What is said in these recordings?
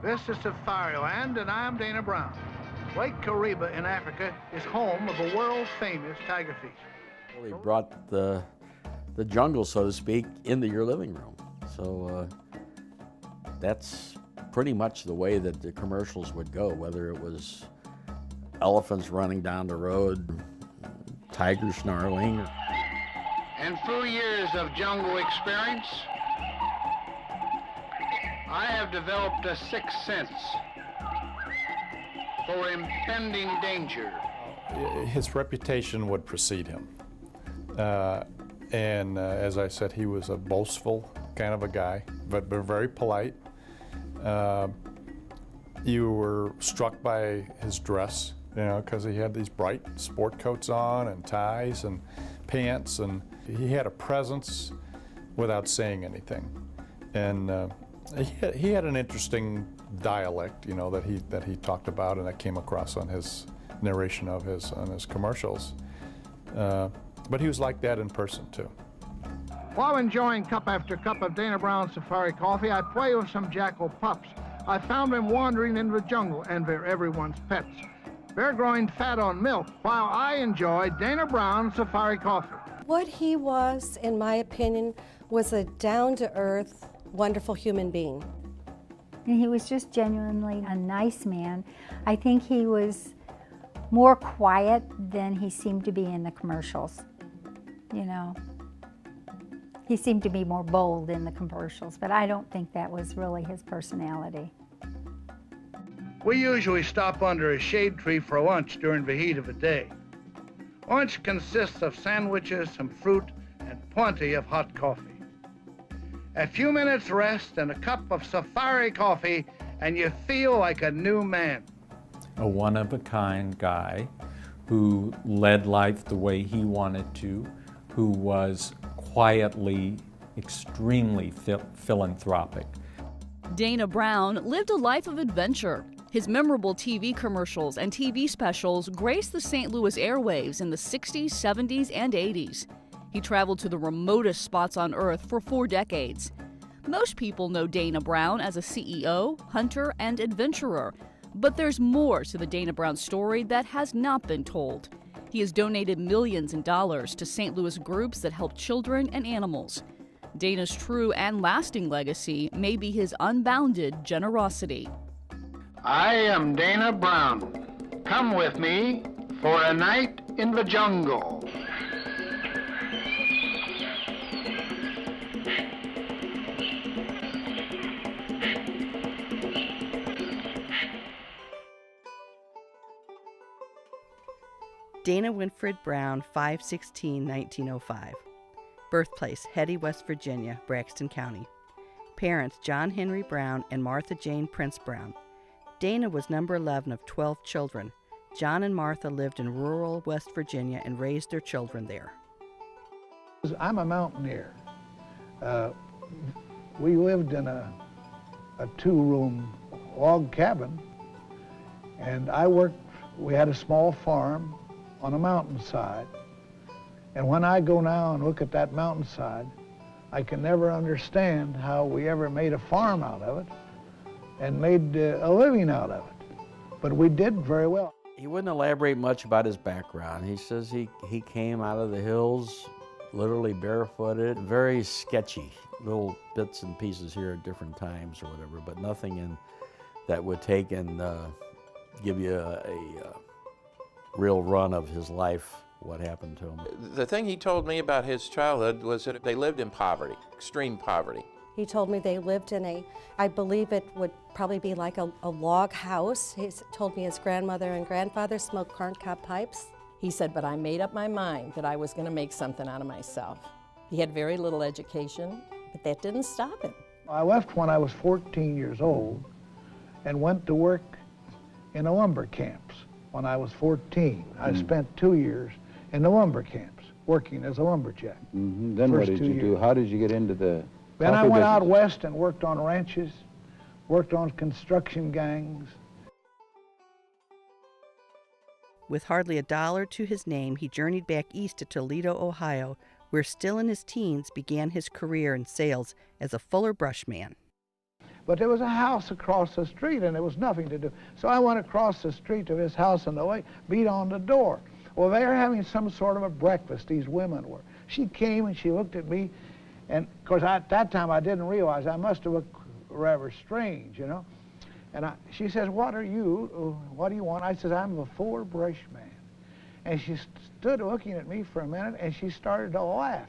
This is Safariland, and I'm Dana Brown. Lake Kariba in Africa is home of a world-famous tiger feast. Well, he brought the jungle, so to speak, into your living room. So that's pretty much the way that the commercials would go, whether it was elephants running down the road, tigers snarling. And through years of jungle experience, I have developed a sixth sense for impending danger. His reputation would precede him. As I said, he was a boastful kind of a guy, but very polite. You were struck by his dress, you know, because he had these bright sport coats on and ties and pants, and he had a presence without saying anything. And he had an interesting dialect, you know, that he talked about, and that came across on his narration of his commercials. But he was like that in person too. While enjoying cup after cup of Dana Brown Safari coffee, I play with some jackal pups. I found them wandering into the jungle, and they're everyone's pets. They're growing fat on milk while I enjoy Dana Brown Safari coffee. What he was, in my opinion, was a down-to-earth, wonderful human being. And he was just genuinely a nice man. I think he was more quiet than he seemed to be in the commercials, you know. He seemed to be more bold in the commercials, but I don't think that was really his personality. We usually stop under a shade tree for lunch during the heat of the day. Lunch consists of sandwiches, some fruit, and plenty of hot coffee. A few minutes rest and a cup of safari coffee, and you feel like a new man. A one-of-a-kind guy who led life the way he wanted to, who was quietly extremely philanthropic. Dana Brown lived a life of adventure. His memorable TV commercials and TV specials graced the St. Louis airwaves in the 60s, 70s, and 80s. He traveled to the remotest spots on Earth for 4 decades. Most people know Dana Brown as a CEO, hunter, and adventurer. But there's more to the Dana Brown story that has not been told. He has donated millions in dollars to St. Louis groups that help children and animals. Dana's true and lasting legacy may be his unbounded generosity. I am Dana Brown. Come with me for a night in the jungle. Dana Winfred Brown, 5/16/1905. Birthplace, Hetty, West Virginia, Braxton County. Parents, John Henry Brown and Martha Jane Prince Brown. Dana was number 11 of 12 children. John and Martha lived in rural West Virginia and raised their children there. I'm a mountaineer. We lived in a 2-room log cabin, and we had a small farm on a mountainside. And when I go now and look at that mountainside, I can never understand how we ever made a farm out of it and made a living out of it. But we did very well. He wouldn't elaborate much about his background. He says he came out of the hills, literally barefooted, very sketchy, little bits and pieces here at different times or whatever, but nothing that would take and give you a real run of his life, what happened to him. The thing he told me about his childhood was that they lived in poverty, extreme poverty. He told me they lived in I believe it would probably be like a log house. He told me his grandmother and grandfather smoked corncob pipes. He said, but I made up my mind that I was going to make something out of myself. He had very little education, but that didn't stop him. I left when I was 14 years old and went to work in the lumber camps when I was 14. I spent 2 years in the lumber camps working as a lumberjack. Then what did you do? How did you get into the Then I went out west and worked on ranches, worked on construction gangs. With hardly $1 to his name, he journeyed back east to Toledo, Ohio, where still in his teens began his career in sales as a Fuller brush man. But there was a house across the street, and there was nothing to do. So I went across the street to his house on the way, beat on the door. Well, they were having some sort of a breakfast, these women were. She came and she looked at me, and of course at that time I didn't realize I must have looked rather strange, you know. And she says, what are you? What do you want? I says, I'm a Fuller Brush man. And she stood looking at me for a minute, and she started to laugh.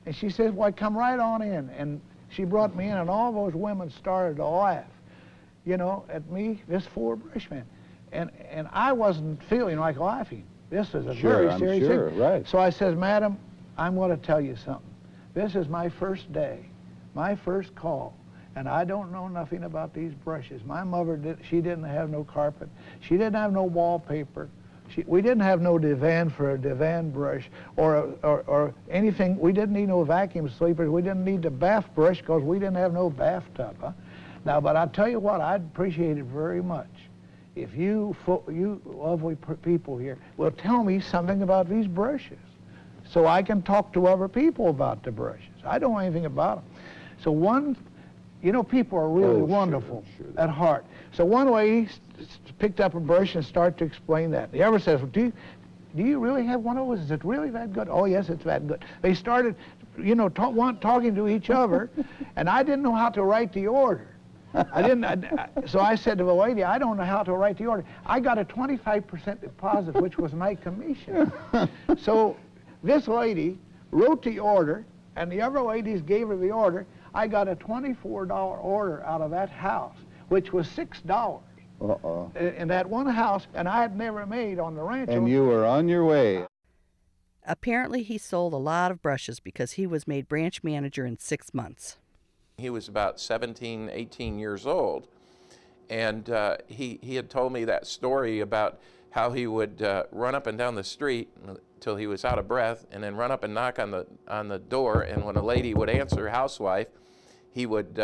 And she says, well, come right on in. And she brought me in, and all those women started to laugh, you know, at me, this Fuller Brush man. And I wasn't feeling like laughing. This is a very serious thing. Right. So I says, madam, I'm going to tell you something. This is my first day, my first call. And I don't know nothing about these brushes. My mother, she didn't have no carpet. She didn't have no wallpaper. We didn't have no divan for a divan brush or anything. We didn't need no vacuum sweepers. We didn't need the bath brush because we didn't have no bathtub. Huh? Now, but I'll tell you what, I'd appreciate it very much if you lovely people here will tell me something about these brushes so I can talk to other people about the brushes. I don't know anything about them. So you know, people are really wonderful at heart. So one lady picked up a brush and started to explain that. The other says, do you really have one of those? Is it really that good? Oh, yes, it's that good. They started, you know, talking to each other, and I didn't know how to write the order. So I said to the lady, I don't know how to write the order. I got a 25% deposit, which was my commission. So this lady wrote the order, and the other ladies gave her the order. I got a $24 order out of that house, which was $6 in that one house, and I had never made on the ranch. And you were on your way. Apparently he sold a lot of brushes because he was made branch manager in 6 months. He was about 17, 18 years old, and he had told me that story about how he would run up and down the street till he was out of breath, and then run up and knock on the door, and when a lady would answer, housewife, he would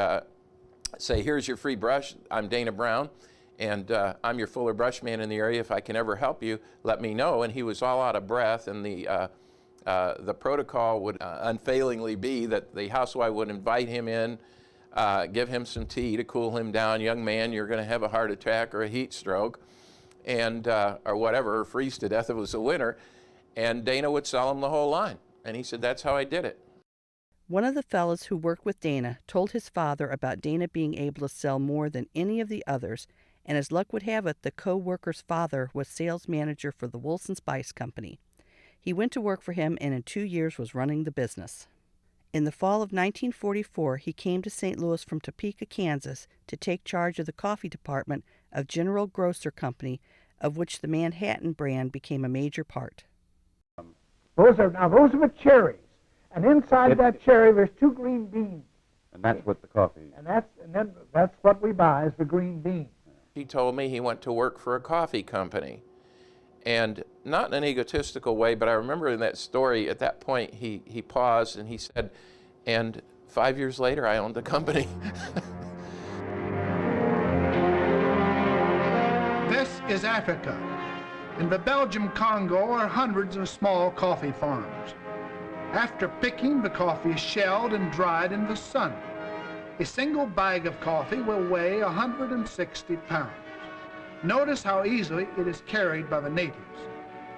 say, here's your free brush, I'm Dana Brown, and I'm your Fuller Brush man in the area. If I can ever help you, let me know. And he was all out of breath, and the protocol would unfailingly be that the housewife would invite him in, give him some tea to cool him down. Young man, you're going to have a heart attack or a heat stroke, and or whatever, or freeze to death if it was the winter. And Dana would sell him the whole line. And he said, that's how I did it. One of the fellows who worked with Dana told his father about Dana being able to sell more than any of the others, and as luck would have it, the co-worker's father was sales manager for the Wilson Spice Company. He went to work for him and in 2 years was running the business. In the fall of 1944, he came to St. Louis from Topeka, Kansas, to take charge of the coffee department of General Grocer Company, of which the Manhattan brand became a major part. Those are the cherries. And inside that cherry, there's 2 green beans. And that's what the coffee is. And then that's what we buy is the green beans. He told me he went to work for a coffee company. And not in an egotistical way, but I remember in that story, at that point, he paused and he said, and 5 years later, I owned the company. This is Africa. In the Belgian Congo are hundreds of small coffee farms. After picking, the coffee is shelled and dried in the sun. A single bag of coffee will weigh 160 pounds. Notice how easily it is carried by the natives.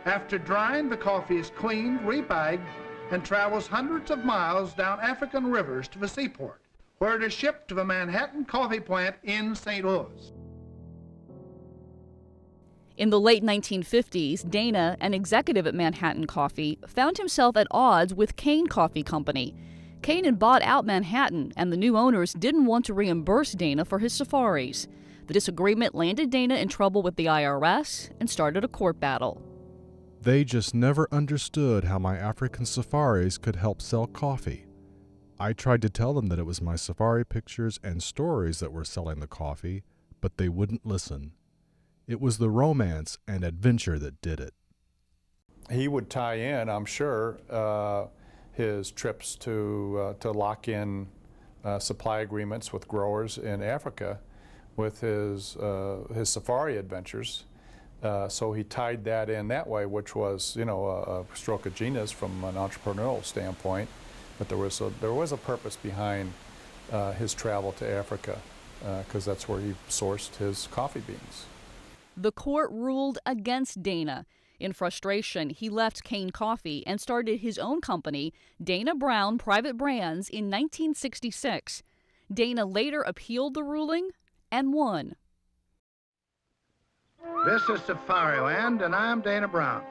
After drying, the coffee is cleaned, rebagged, and travels hundreds of miles down African rivers to the seaport, where it is shipped to the Manhattan coffee plant in St. Louis. In the late 1950s, Dana, an executive at Manhattan Coffee, found himself at odds with Kane Coffee Company. Kane had bought out Manhattan, and the new owners didn't want to reimburse Dana for his safaris. The disagreement landed Dana in trouble with the IRS and started a court battle. They just never understood how my African safaris could help sell coffee. I tried to tell them that it was my safari pictures and stories that were selling the coffee, but they wouldn't listen. It was the romance and adventure that did it. He would tie in, I'm sure, his trips to lock in supply agreements with growers in Africa with his safari adventures. So he tied that in that way, which was, you know, a stroke of genius from an entrepreneurial standpoint. But there was a purpose behind his travel to Africa. because that's where he sourced his coffee beans. The court ruled against Dana. In frustration, he left Cane Coffee and started his own company, Dana Brown Private Brands, in 1966. Dana later appealed the ruling and won. This is Safari Land, and I'm Dana Brown.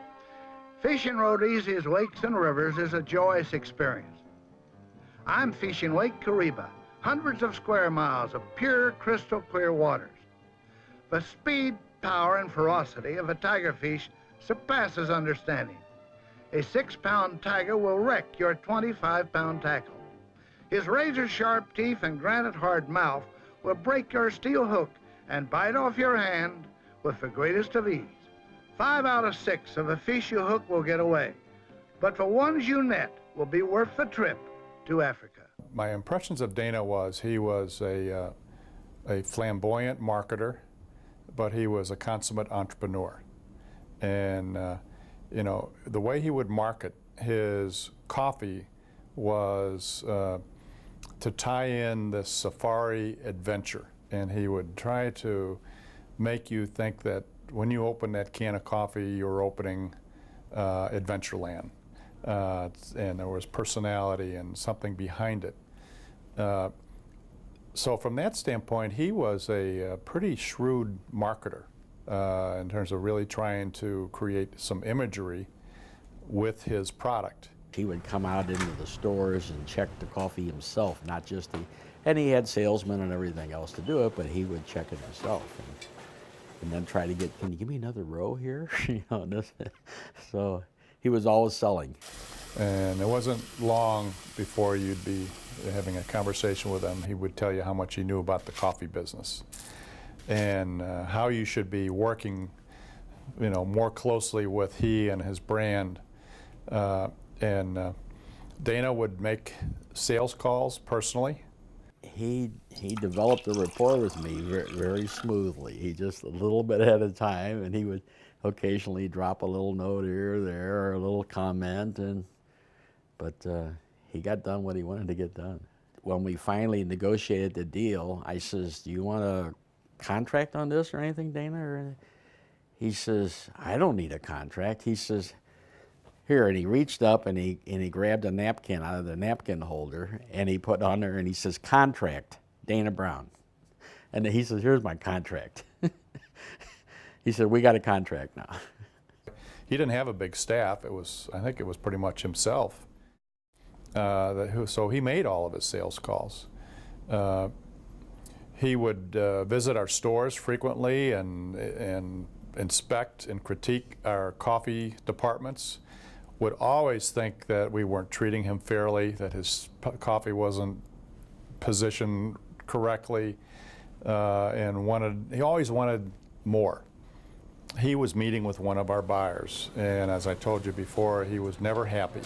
Fishing Rhodesia's lakes and rivers is a joyous experience. I'm fishing Lake Kariba, hundreds of square miles of pure, crystal clear waters. The speed, power, and ferocity of a tigerfish surpasses understanding. A 6-pound tiger will wreck your 25-pound tackle. His razor-sharp teeth and granite-hard mouth will break your steel hook and bite off your hand with the greatest of ease. 5 out of 6 of the fish you hook will get away, but the ones you net will be worth the trip to Africa. My impressions of Dana was he was a flamboyant marketer, but he was a consummate entrepreneur. And you know, the way he would market his coffee was to tie in this safari adventure. And he would try to make you think that when you open that can of coffee, you're opening Adventureland. And there was personality and something behind it. So from that standpoint, he was a pretty shrewd marketer in terms of really trying to create some imagery with his product. He would come out into the stores and check the coffee himself, not just and he had salesmen and everything else to do it, but he would check it himself. And then try to get, can you give me another row here? You know, so he was always selling. And it wasn't long before you'd be having a conversation with him. He would tell you how much he knew about the coffee business and how you should be working, you know, more closely with he and his brand. Dana would make sales calls personally. He developed a rapport with me very smoothly. He just a little bit at a time, and he would occasionally drop a little note here or there, or a little comment, but he got done what he wanted to get done. When we finally negotiated the deal, I says, "Do you want a contract on this or anything, Dana?" Or he says, "I don't need a contract." He says, "Here," and he reached up and he grabbed a napkin out of the napkin holder and he put on there and he says, "Contract, Dana Brown." And he says, "Here's my contract." He said, "We got a contract now." He didn't have a big staff. I think it was pretty much himself. So he made all of his sales calls. He would visit our stores frequently and inspect and critique our coffee departments. Would always think that we weren't treating him fairly, that his coffee wasn't positioned correctly, and he always wanted more. He was meeting with one of our buyers, and as I told you before, he was never happy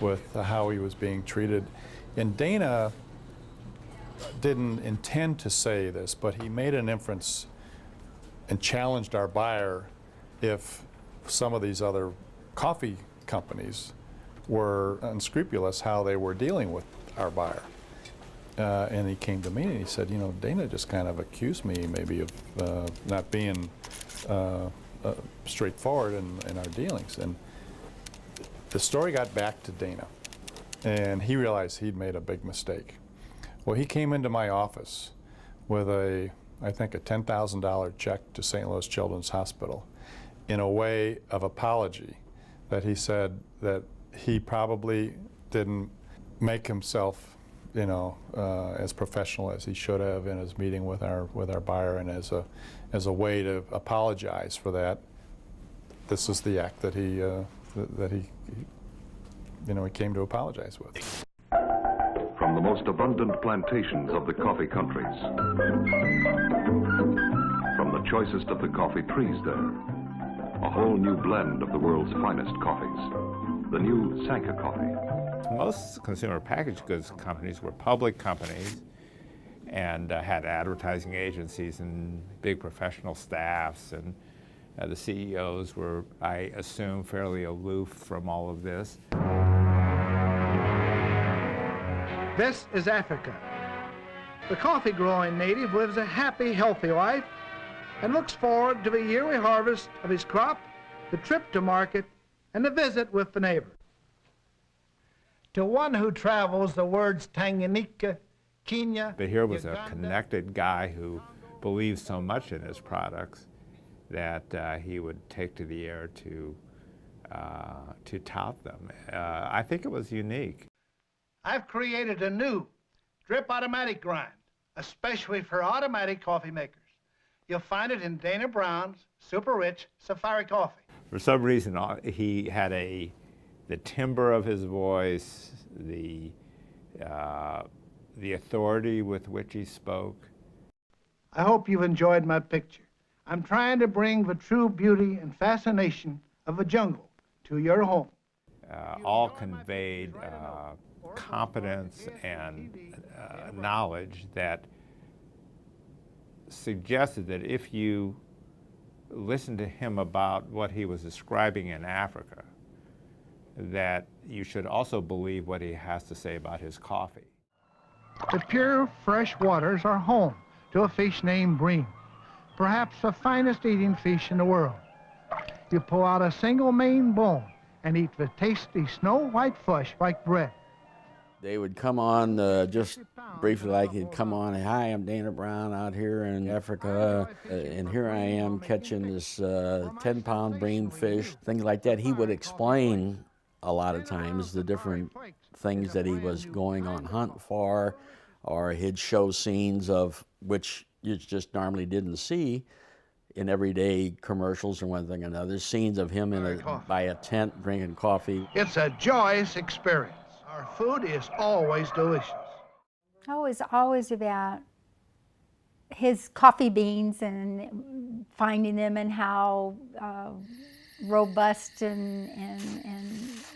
with how he was being treated. And Dana didn't intend to say this, but he made an inference and challenged our buyer if some of these other coffee companies were unscrupulous how they were dealing with our buyer. And he came to me and he said, "You know, Dana just kind of accused me maybe of not being straightforward in our dealings." And the story got back to Dana, and he realized he'd made a big mistake. Well, he came into my office with I think a $10,000 check to St. Louis Children's Hospital in a way of apology, that he said that he probably didn't make himself, you know, as professional as he should have in his meeting with our buyer, and as a way to apologize for that, this is the act that he came to apologize with. From the most abundant plantations of the coffee countries, from the choicest of the coffee trees there, a whole new blend of the world's finest coffees, the new Sanka coffee. Most consumer packaged goods companies were public companies and had advertising agencies and big professional staffs, and the CEOs were, I assume, fairly aloof from all of this. This is Africa. The coffee-growing native lives a happy, healthy life and looks forward to the yearly harvest of his crop, the trip to market, and the visit with the neighbor. To one who travels the words Tanganyika, Kenya, But here was Uganda, a connected guy who believed so much in his products that he would take to the air to tout them. I think it was unique. I've created a new drip automatic grind, especially for automatic coffee makers. You'll find it in Dana Brown's Super Rich Safari Coffee. For some reason, he had the timbre of his voice, the authority with which he spoke. I hope you've enjoyed my picture. I'm trying to bring the true beauty and fascination of the jungle to your home. All conveyed competence and knowledge that suggested that if you listen to him about what he was describing in Africa, that you should also believe what he has to say about his coffee. The pure, fresh waters are home to a fish named bream, perhaps the finest eating fish in the world. You pull out a single main bone and eat the tasty snow-white flesh like bread. They would come on just briefly, like he'd come on, hi, I'm Dana Brown out here in Africa, and here I am catching this 10-pound bream fish, things like that. He would explain a lot of times the different things that he was going on hunt for, or he'd show scenes of which you just normally didn't see in everyday commercials or one thing or another, scenes of him by a tent drinking coffee. It's a joyous experience. Our food is always delicious. Oh, it's always about his coffee beans and finding them and how robust and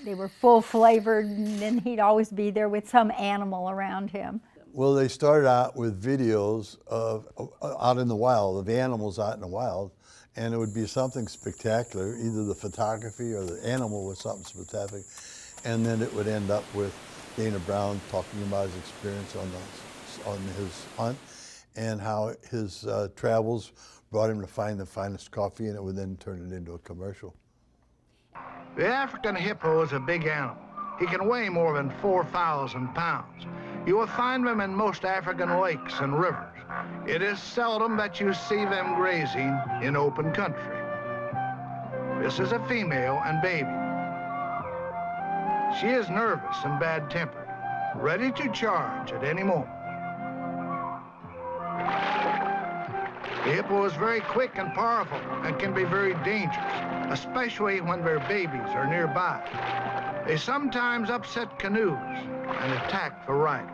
they were full flavored, and then he'd always be there with some animal around him. Well, they started out with videos of out in the wild, of animals out in the wild, and it would be something spectacular. Either the photography or the animal was something spectacular, and then it would end up with Dana Brown talking about his experience on his hunt and how his travels brought him to find the finest coffee, and it would then turn it into a commercial. The African hippo is a big animal. He can weigh more than 4,000 pounds. You will find them in most African lakes and rivers. It is seldom that you see them grazing in open country. This is a female and baby. She is nervous and bad-tempered, ready to charge at any moment. The hippo is very quick and powerful and can be very dangerous, especially when their babies are nearby. They sometimes upset canoes and attack the riders.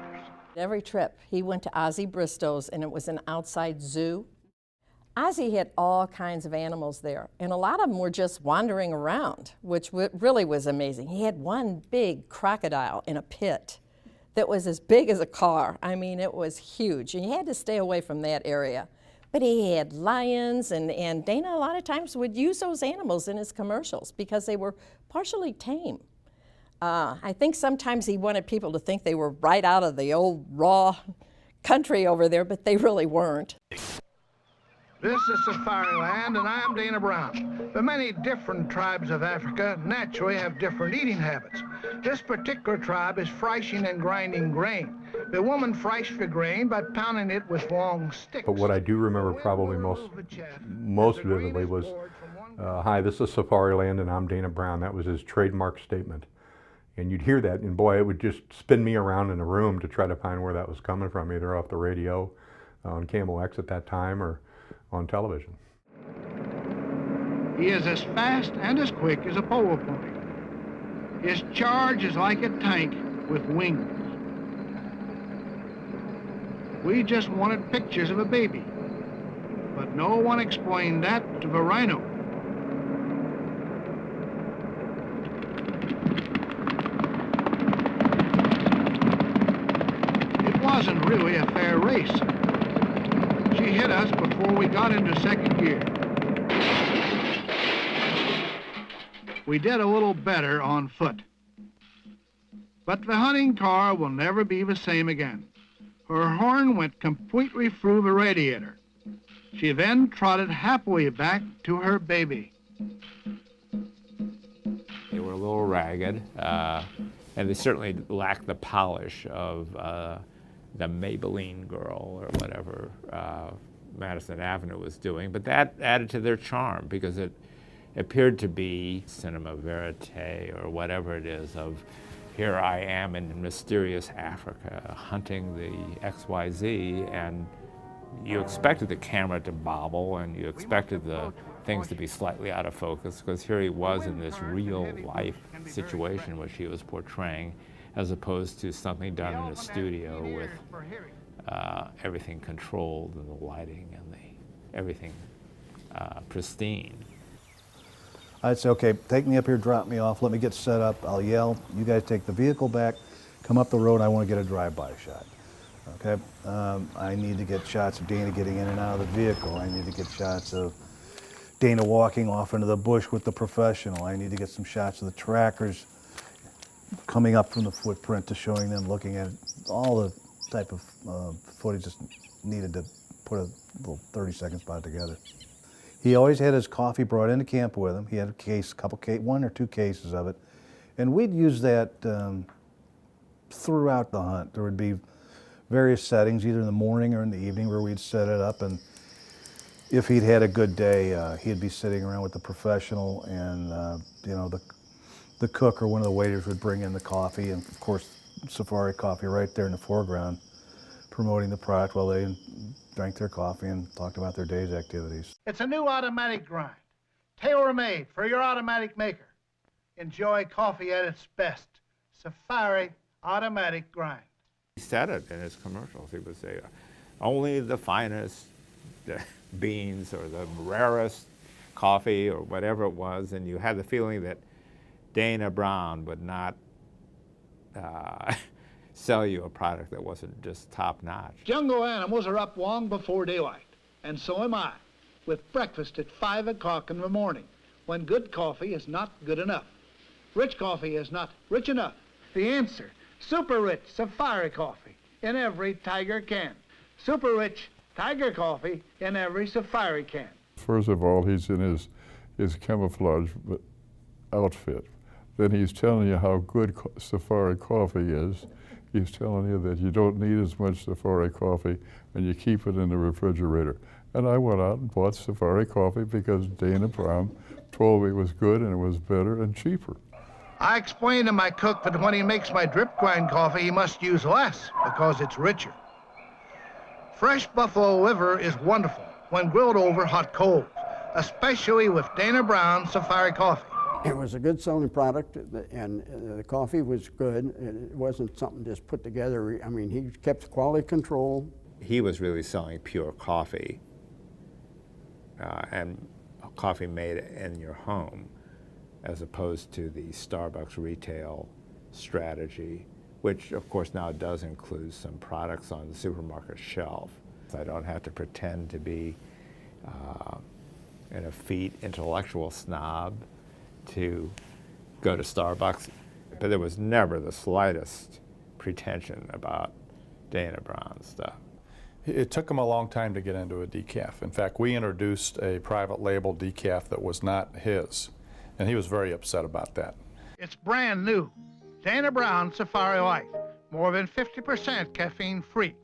Every trip, he went to Ozzie Bristow's, and it was an outside zoo. Ozzie had all kinds of animals there, and a lot of them were just wandering around, which really was amazing. He had one big crocodile in a pit that was as big as a car. I mean, it was huge, and you had to stay away from that area. But he had lions, and Dana a lot of times would use those animals in his commercials because they were partially tame. I think sometimes he wanted people to think they were right out of the old raw country over there, but they really weren't. This is Safari Land, and I am Dana Brown. The many different tribes of Africa naturally have different eating habits. This particular tribe is threshing and grinding grain. The woman threshed the grain by pounding it with long sticks. But what I do remember probably most vividly was, hi, this is Safari Land, and I'm Dana Brown. That was his trademark statement. And you'd hear that, and boy, it would just spin me around in a room to try to find where that was coming from, either off the radio, on KMOX at that time, or on television. He is as fast and as quick as a polo pony. His charge is like a tank with wings. We just wanted pictures of a baby, but no one explained that to the rhino. It wasn't really a fair race. She hit us before we got into second gear. We did a little better on foot. But the hunting car will never be the same again. Her horn went completely through the radiator. She then trotted happily back to her baby. They were a little ragged, and they certainly lacked the polish of the Maybelline girl or whatever Madison Avenue was doing, but that added to their charm because it appeared to be cinema verite or whatever it is of here I am in mysterious Africa hunting the XYZ, and you expected the camera to bobble and you expected the things to be slightly out of focus because here he was in this real life situation which he was portraying as opposed to something done in a studio with everything controlled and the lighting and everything pristine. I'd say, okay, take me up here, drop me off, let me get set up, I'll yell, you guys take the vehicle back, come up the road, I want to get a drive-by shot. Okay, I need to get shots of Dana getting in and out of the vehicle. I need to get shots of Dana walking off into the bush with the professional. I need to get some shots of the trackers coming up from the footprint to showing them, looking at it. All the type of footage just needed to put a little 30-second spot together. He always had his coffee brought into camp with him. He had a case, one or two cases of it. And we'd use that throughout the hunt. There would be various settings, either in the morning or in the evening, where we'd set it up. And if he'd had a good day, he'd be sitting around with the professional, and you know, the cook or one of the waiters would bring in the coffee, and of course, Safari Coffee right there in the foreground, promoting the product while they drank their coffee and talked about their day's activities. It's a new automatic grind, tailor-made for your automatic maker. Enjoy coffee at its best. Safari Automatic Grind. He said it in his commercials. He would say, only the finest beans or the rarest coffee or whatever it was, and you had the feeling that Dana Brown would not sell you a product that wasn't just top-notch. Jungle animals are up long before daylight, and so am I, with breakfast at 5 o'clock in the morning, when good coffee is not good enough. Rich coffee is not rich enough. The answer, super rich Safari coffee in every Tiger can. Super rich Tiger coffee in every Safari can. First of all, he's in his camouflage outfit. Then he's telling you how good Safari coffee is. He's telling you that you don't need as much Safari coffee and you keep it in the refrigerator. And I went out and bought Safari coffee because Dana Brown told me it was good and it was better and cheaper. I explained to my cook that when he makes my drip grind coffee, he must use less because it's richer. Fresh buffalo liver is wonderful when grilled over hot coals, especially with Dana Brown Safari coffee. It was a good selling product, and the coffee was good. It wasn't something just put together. I mean, he kept quality control. He was really selling pure coffee and coffee made in your home, as opposed to the Starbucks retail strategy, which of course now does include some products on the supermarket shelf. I don't have to pretend to be an effete intellectual snob to go to Starbucks, but there was never the slightest pretension about Dana Brown stuff. It took him a long time to get into a decaf. In fact, we introduced a private label decaf that was not his, and he was very upset about that. It's brand new. Dana Brown Safari Light, more than 50% caffeine free.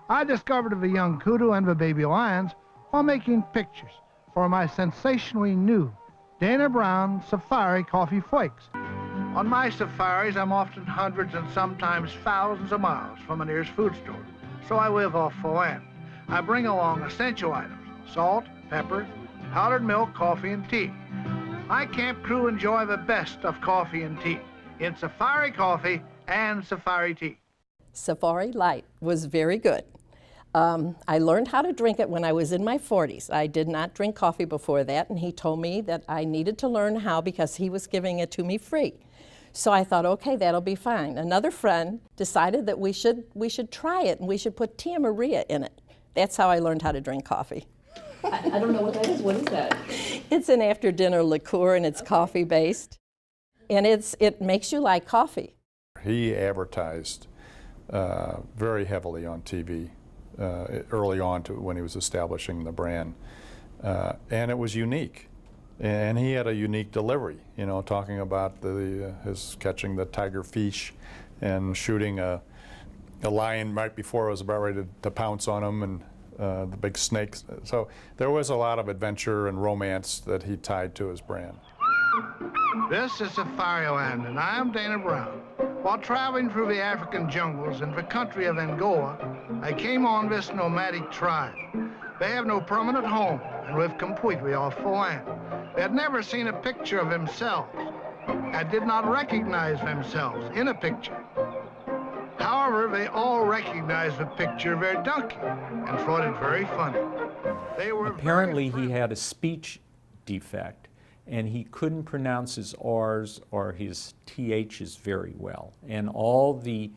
I discovered the young kudu and the baby lions while making pictures for my sensationally new Dana Brown Safari Coffee Flakes. On my safaris, I'm often hundreds and sometimes thousands of miles from a nearest food store, so I live off the land. I bring along essential items, salt, pepper, powdered milk, coffee, and tea. My camp crew enjoy the best of coffee and tea in Safari Coffee and Safari Tea. Safari Light was very good. I learned how to drink it when I was in my 40s. I did not drink coffee before that, and he told me that I needed to learn how because he was giving it to me free. So I thought, okay, that'll be fine. Another friend decided that we should try it and we should put Tia Maria in it. That's how I learned how to drink coffee. I don't know what that is. What is that? It's an after-dinner liqueur, and it's coffee-based, and it makes you like coffee. He advertised very heavily on TV early on when he was establishing the brand. And it was unique. And he had a unique delivery, you know, talking about his catching the tiger fish and shooting a lion right before it was about ready to pounce on him, and the big snakes. So there was a lot of adventure and romance that he tied to his brand. This is Safariland, and I am Dana Brown. While traveling through the African jungles in the country of Angola, I came on this nomadic tribe. They have no permanent home and live completely off the land. They had never seen a picture of themselves and did not recognize themselves in a picture. However, they all recognized the picture of their donkey and thought it very funny. They were Apparently he had a speech defect, and he couldn't pronounce his R's or his TH's very well. And all the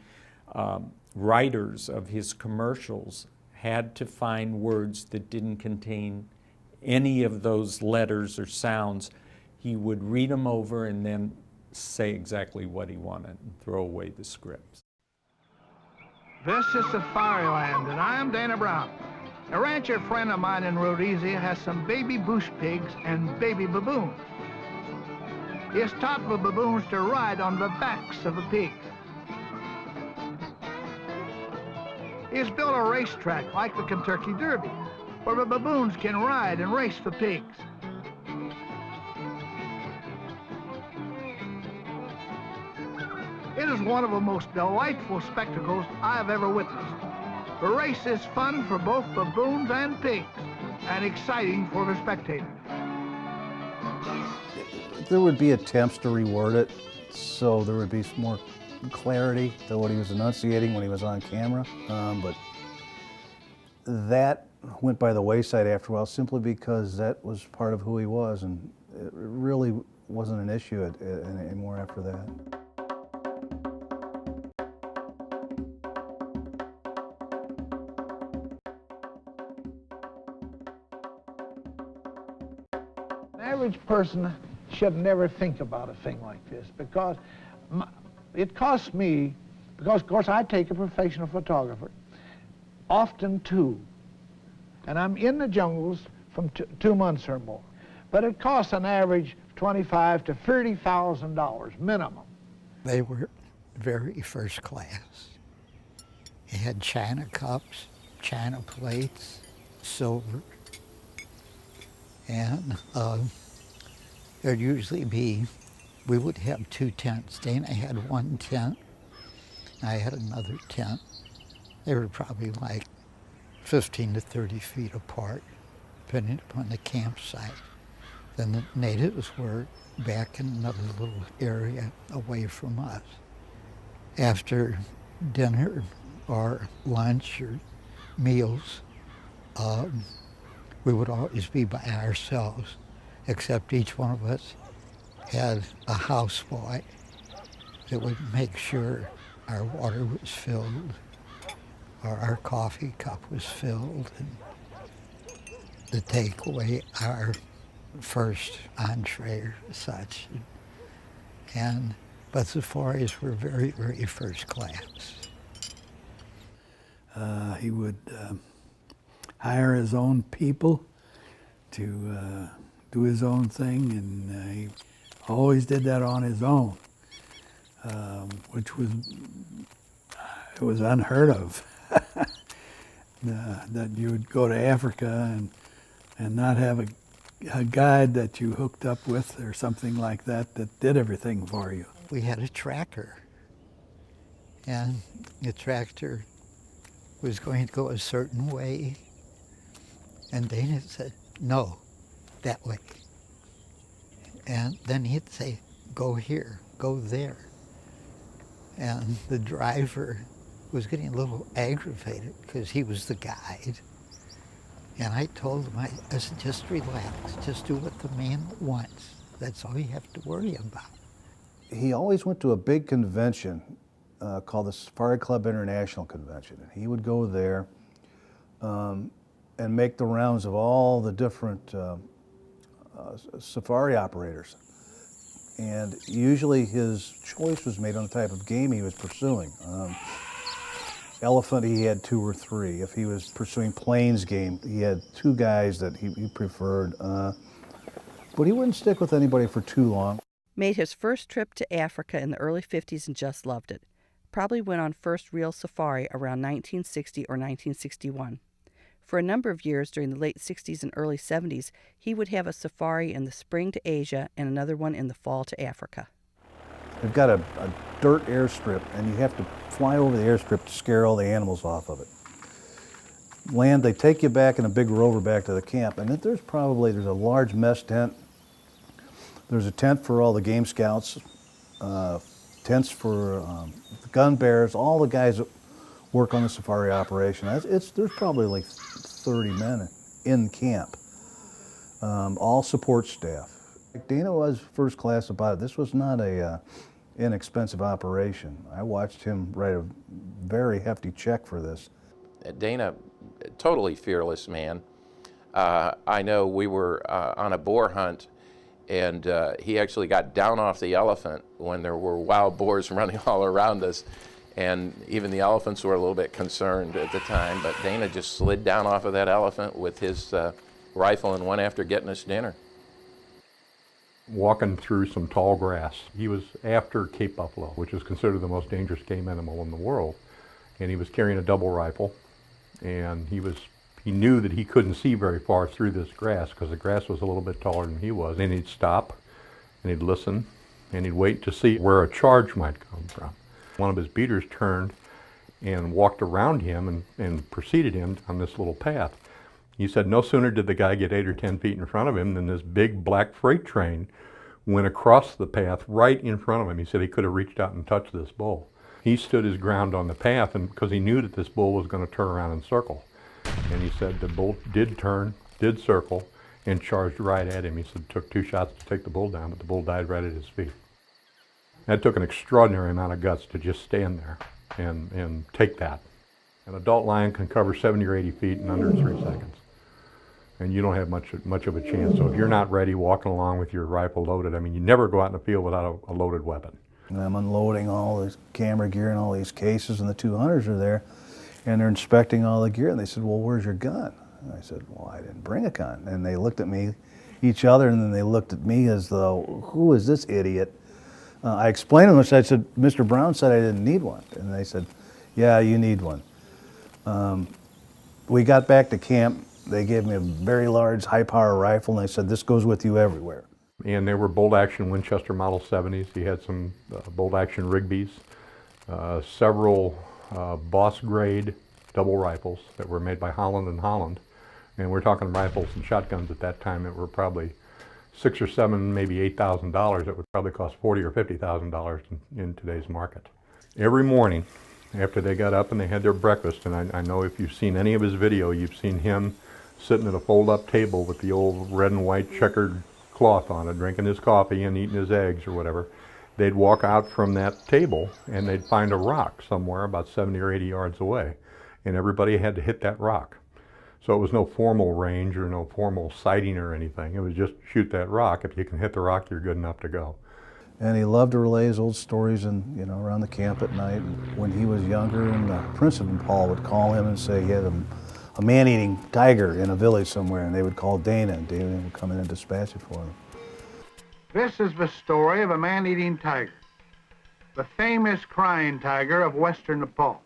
writers of his commercials had to find words that didn't contain any of those letters or sounds. He would read them over and then say exactly what he wanted and throw away the scripts. This is Safariland, and I am Dana Brown. A rancher friend of mine in Rhodesia has some baby bush pigs and baby baboons. He has taught the baboons to ride on the backs of the pigs. He has built a racetrack like the Kentucky Derby, where the baboons can ride and race the pigs. It is one of the most delightful spectacles I have ever witnessed. The race is fun for both baboons and pigs, and exciting for the spectator. There would be attempts to reword it so there would be some more clarity to what he was enunciating when he was on camera, but that went by the wayside after a while simply because that was part of who he was, and it really wasn't an issue anymore after that. An average person should never think about a thing like this, because it costs me, because of course I take a professional photographer, often two, and I'm in the jungles from 2 months or more. But it costs an average $25,000 to $30,000 minimum. They were very first class. They had china cups, china plates, silver, and there'd usually be, we would have 2 tents. Dana had 1 tent, I had another tent. They were probably like 15 to 30 feet apart, depending upon the campsite. Then the natives were back in another little area away from us. After dinner or lunch or meals, we would always be by ourselves, except each one of us had a houseboy that would make sure our water was filled or our coffee cup was filled, and to take away our first entree or such. But safaris were very, very first class. He would hire his own people to do his own thing, and he always did that on his own, which was unheard of. That you would go to Africa and not have a guide that you hooked up with or something like that that did everything for you. We had a tractor, and the tractor was going to go a certain way, and Dana said, no, that way. And then he'd say, go here, go there. And the driver was getting a little aggravated because he was the guide. And I told him, I said, just relax, just do what the man wants. That's all you have to worry about. He always went to a big convention called the Safari Club International Convention. And he would go there and make the rounds of all the different safari operators. And usually his choice was made on the type of game he was pursuing. Elephant, he had 2 or 3. If he was pursuing plains game, he had 2 guys that he preferred. But he wouldn't stick with anybody for too long. Made his first trip to Africa in the early 50s and just loved it. Probably went on first real safari around 1960 or 1961. For a number of years during the late 60s and early 70s, he would have a safari in the spring to Asia and another one in the fall to Africa. They've got a dirt airstrip, and you have to fly over the airstrip to scare all the animals off of it. Land, they take you back in a big rover back to the camp, and there's a large mess tent. There's a tent for all the game scouts, tents for the gun bearers, all the guys that work on the safari operation. There's probably like 30 men in camp, all support staff. Dana was first class about it. This was not a inexpensive operation. I watched him write a very hefty check for this. Dana, totally fearless man. I know we were on a boar hunt, and he actually got down off the elephant when there were wild boars running all around us, and even the elephants were a little bit concerned at the time, but Dana just slid down off of that elephant with his rifle and went after getting us dinner. Walking through some tall grass. He was after Cape buffalo, which is considered the most dangerous game animal in the world, and he was carrying a double rifle, and he knew that he couldn't see very far through this grass because the grass was a little bit taller than he was. And he'd stop, and he'd listen, and he'd wait to see where a charge might come from. One of his beaters turned and walked around him and preceded him on this little path. He said no sooner did the guy get 8 or 10 feet in front of him than this big black freight train went across the path right in front of him. He said he could have reached out and touched this bull. He stood his ground on the path, and because he knew that this bull was going to turn around and circle. And he said the bull did turn, did circle, and charged right at him. He said it took 2 shots to take the bull down, but the bull died right at his feet. That took an extraordinary amount of guts to just stand there and take that. An adult lion can cover 70 or 80 feet in under 3 seconds. And you don't have much of a chance. So if you're not ready walking along with your rifle loaded, I mean, you never go out in the field without a loaded weapon. And I'm unloading all this camera gear and all these cases, and the 2 hunters are there, and they're inspecting all the gear, and they said, well, where's your gun? And I said, well, I didn't bring a gun. And they looked at me, each other, and then they looked at me as though, who is this idiot? I explained to them, I said, Mr. Brown said I didn't need one. And they said, yeah, you need one. We got back to camp. They gave me a very large high-power rifle, and they said, this goes with you everywhere. And they were bolt-action Winchester Model 70s. He had some bolt-action Rigby's, several Boss-grade double rifles that were made by Holland & Holland. And we're talking rifles and shotguns at that time that were probably $6,000 or $7,000, maybe $8,000. That would probably cost $40,000 or $50,000 in today's market. Every morning, after they got up and they had their breakfast, and I know if you've seen any of his video, you've seen him sitting at a fold-up table with the old red and white checkered cloth on it, drinking his coffee and eating his eggs or whatever. They'd walk out from that table and they'd find a rock somewhere about 70 or 80 yards away, and everybody had to hit that rock. So it was no formal range or no formal sighting or anything. It was just shoot that rock. If you can hit the rock, you're good enough to go. And he loved to relay his old stories and around the camp at night. When he was younger, and the Prince of Nepal would call him and say he had a man-eating tiger in a village somewhere, and they would call Dana, and Dana would come in and dispatch it for them. This is the story of a man-eating tiger, the famous crying tiger of western Nepal.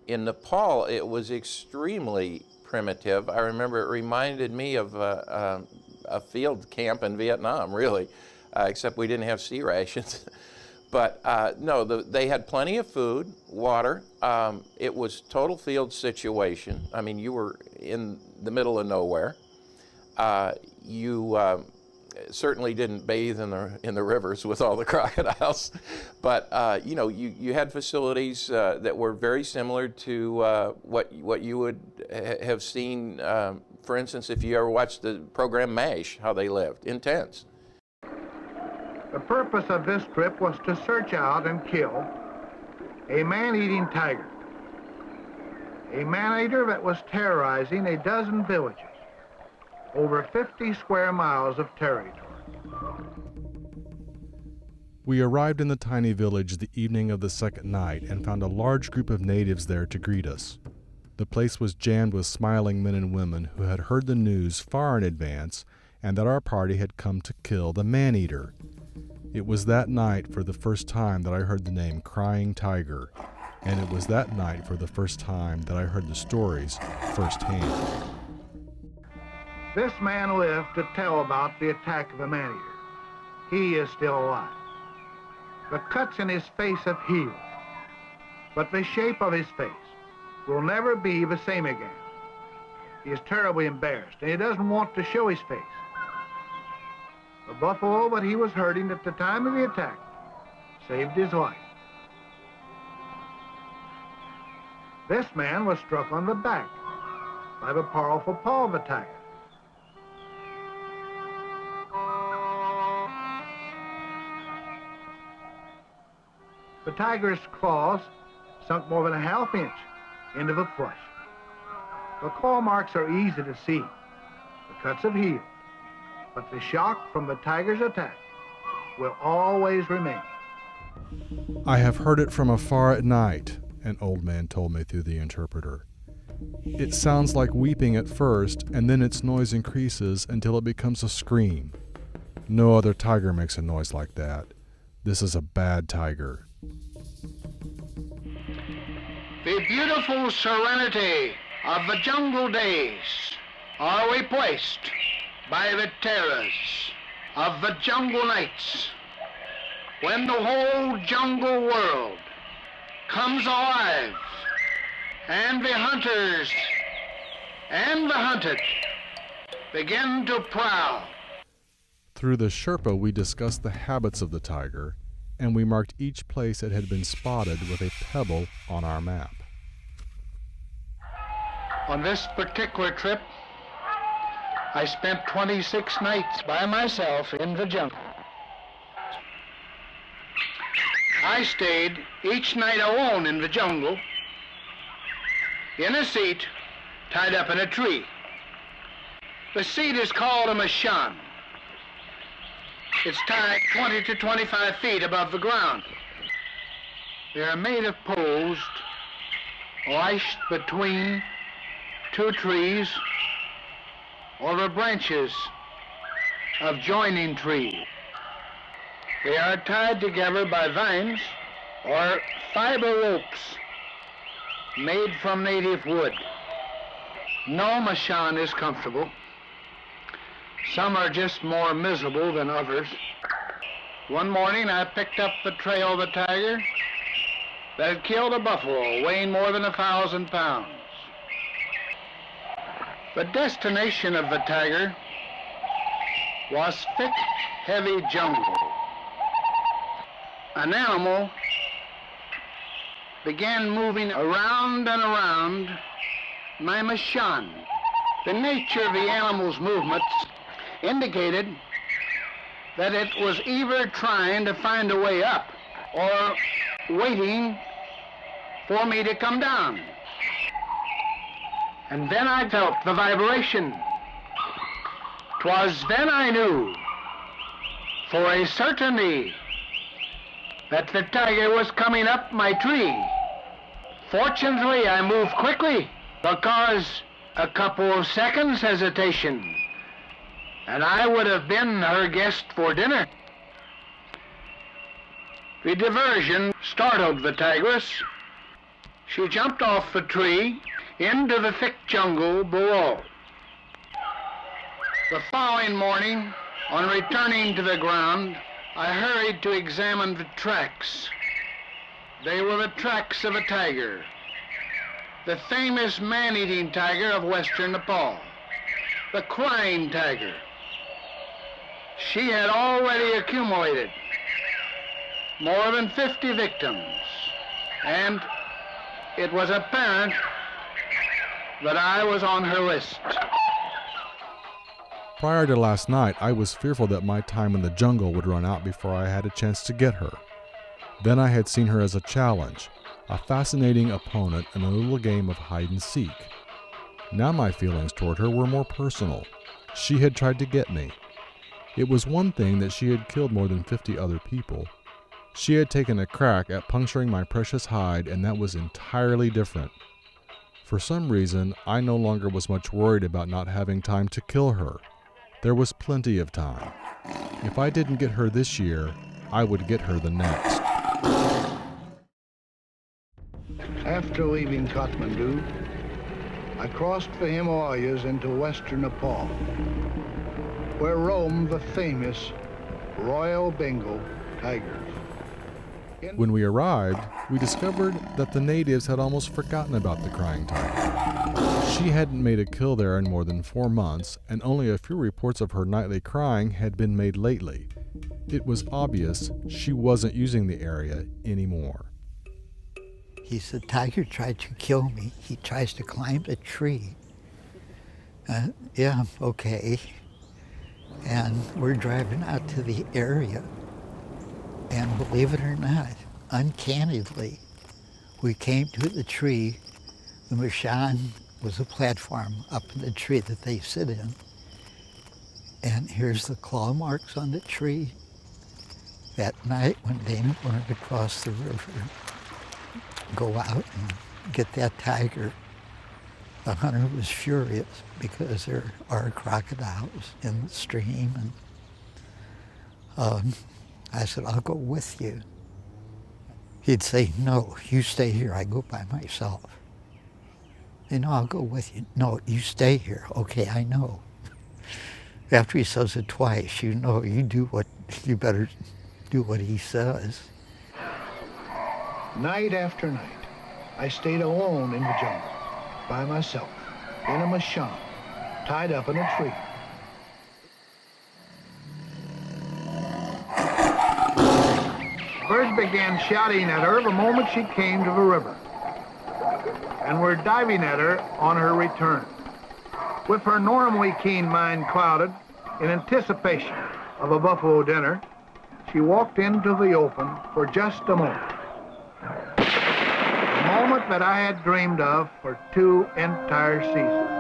In Nepal, it was extremely primitive. I remember it reminded me of a field camp in Vietnam, really, except we didn't have sea rations. But no, they had plenty of food, water. It was total field situation. I mean, you were in the middle of nowhere. You certainly didn't bathe in the rivers with all the crocodiles, but you had facilities that were very similar to what you would have seen. For instance, if you ever watched the program MASH, how they lived in tents. The purpose of this trip was to search out and kill a man-eating tiger, a man-eater that was terrorizing a dozen villages, over 50 square miles of territory. We arrived in the tiny village the evening of the second night and found a large group of natives there to greet us. The place was jammed with smiling men and women who had heard the news far in advance and that our party had come to kill the man-eater. It was that night for the first time that I heard the name Crying Tiger, and it was that night for the first time that I heard the stories firsthand. This man lived to tell about the attack of the man-eater. He is still alive. The cuts in his face have healed, but the shape of his face will never be the same again. He is terribly embarrassed, and he doesn't want to show his face. The buffalo that he was herding at the time of the attack saved his life. This man was struck on the back by the powerful paw of the tiger. The tiger's claws sunk more than a half inch into the flesh. The claw marks are easy to see. The cuts have healed, but the shock from the tiger's attack will always remain. I have heard it from afar at night, an old man told me through the interpreter. It sounds like weeping at first, and then its noise increases until it becomes a scream. No other tiger makes a noise like that. This is a bad tiger. The beautiful serenity of the jungle days are replaced by the terrors of the jungle nights, when the whole jungle world comes alive, and the hunters and the hunted begin to prowl. Through the Sherpa, we discussed the habits of the tiger, and we marked each place it had been spotted with a pebble on our map. On this particular trip, I spent 26 nights by myself in the jungle. I stayed each night alone in the jungle, in a seat tied up in a tree. The seat is called a mashan. It's tied 20 to 25 feet above the ground. They are made of poles lashed between two trees or the branches of joining trees. They are tied together by vines or fiber ropes made from native wood. No mashan is comfortable. Some are just more miserable than others. One morning I picked up the trail of a tiger that had killed a buffalo weighing more than 1,000 pounds. The destination of the tiger was thick, heavy jungle. An animal began moving around and around my mashan. The nature of the animal's movements indicated that it was either trying to find a way up or waiting for me to come down. And then I felt the vibration. 'Twas then I knew for a certainty that the tiger was coming up my tree. Fortunately, I moved quickly, because a couple of seconds hesitation and I would have been her guest for dinner. The diversion startled the tigress. She jumped off the tree into the thick jungle below. The following morning, on returning to the ground, I hurried to examine the tracks. They were the tracks of a tiger, the famous man-eating tiger of western Nepal, the crying tiger. She had already accumulated more than 50 victims, and it was apparent that I was on her list. Prior to last night, I was fearful that my time in the jungle would run out before I had a chance to get her. Then I had seen her as a challenge, a fascinating opponent in a little game of hide and seek. Now my feelings toward her were more personal. She had tried to get me. It was one thing that she had killed more than 50 other people, She had taken a crack at puncturing my precious hide, and that was entirely different. For some reason, I no longer was much worried about not having time to kill her. There was plenty of time. If I didn't get her this year, I would get her the next. After leaving Kathmandu, I crossed the Himalayas into western Nepal, where roam the famous Royal Bengal tigers. When we arrived, we discovered that the natives had almost forgotten about the crying tiger. She hadn't made a kill there in more than 4 months, and only a few reports of her nightly crying had been made lately. It was obvious she wasn't using the area anymore. He said, "Tiger tried to kill me. He tries to climb a tree." Yeah, okay. And we're driving out to the area. And believe it or not, uncannily, we came to the tree. The Mashan was a platform up in the tree that they sit in. And here's the claw marks on the tree. That night when Dana wanted to cross the river, go out and get that tiger, the hunter was furious because there are crocodiles in the stream. And I said, "I'll go with you." He'd say, "No, you stay here. I go by myself." "No, I'll go with you." "No, you stay here." "Okay, I know." After he says it twice, you know, you better do what he says. Night after night, I stayed alone in the jungle, by myself, in a mashan, tied up in a tree. Birds began shouting at her the moment she came to the river, and were diving at her on her return. With her normally keen mind clouded in anticipation of a buffalo dinner, she walked into the open for just a moment. A moment that I had dreamed of for 2 entire seasons.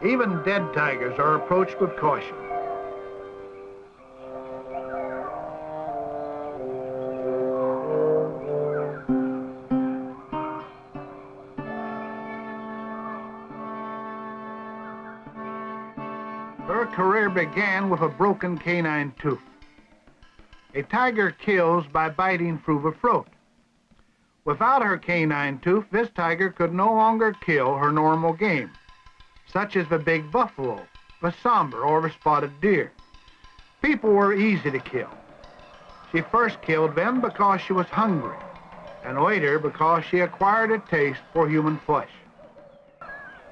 Even dead tigers are approached with caution. Her career began with a broken canine tooth. A tiger kills by biting through the throat. Without her canine tooth, this tiger could no longer kill her normal game, such as the big buffalo, the somber, or the spotted deer. People were easy to kill. She first killed them because she was hungry, and later because she acquired a taste for human flesh.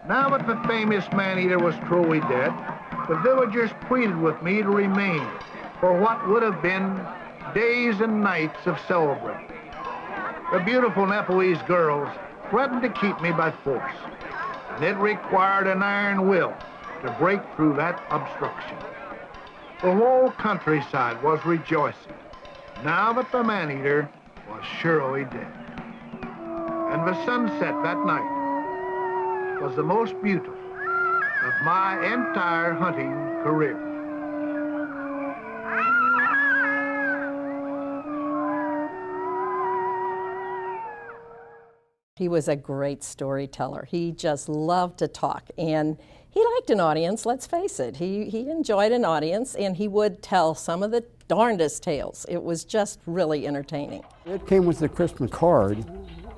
Now that the famous man-eater was truly dead, the villagers pleaded with me to remain for what would have been days and nights of celebrating. The beautiful Nepalese girls threatened to keep me by force, and it required an iron will to break through that obstruction. The whole countryside was rejoicing, now that the man-eater was surely dead. And the sunset that night was the most beautiful of my entire hunting career. He was a great storyteller. He just loved to talk, and he liked an audience, let's face it. He enjoyed an audience, and he would tell some of the darndest tales. It was just really entertaining. It came with the Christmas card,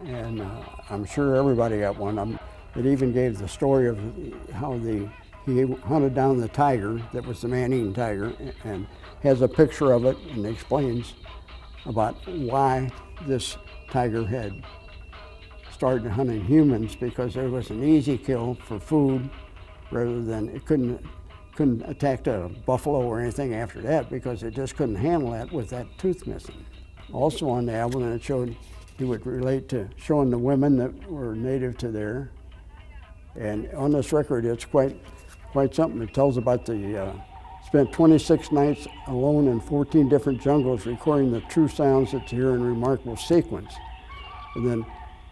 and I'm sure everybody got one. It even gave the story of how he hunted down the tiger that was the man-eating tiger, and has a picture of it and explains about why this tiger had started hunting humans, because there was an easy kill for food rather than it couldn't attack a buffalo or anything after that, because it just couldn't handle that with that tooth missing. Also on the album, it showed he would relate to showing the women that were native to there. And on this record, it's quite something. It tells about spent 26 nights alone in 14 different jungles recording the true sounds that you hear in remarkable sequence. And then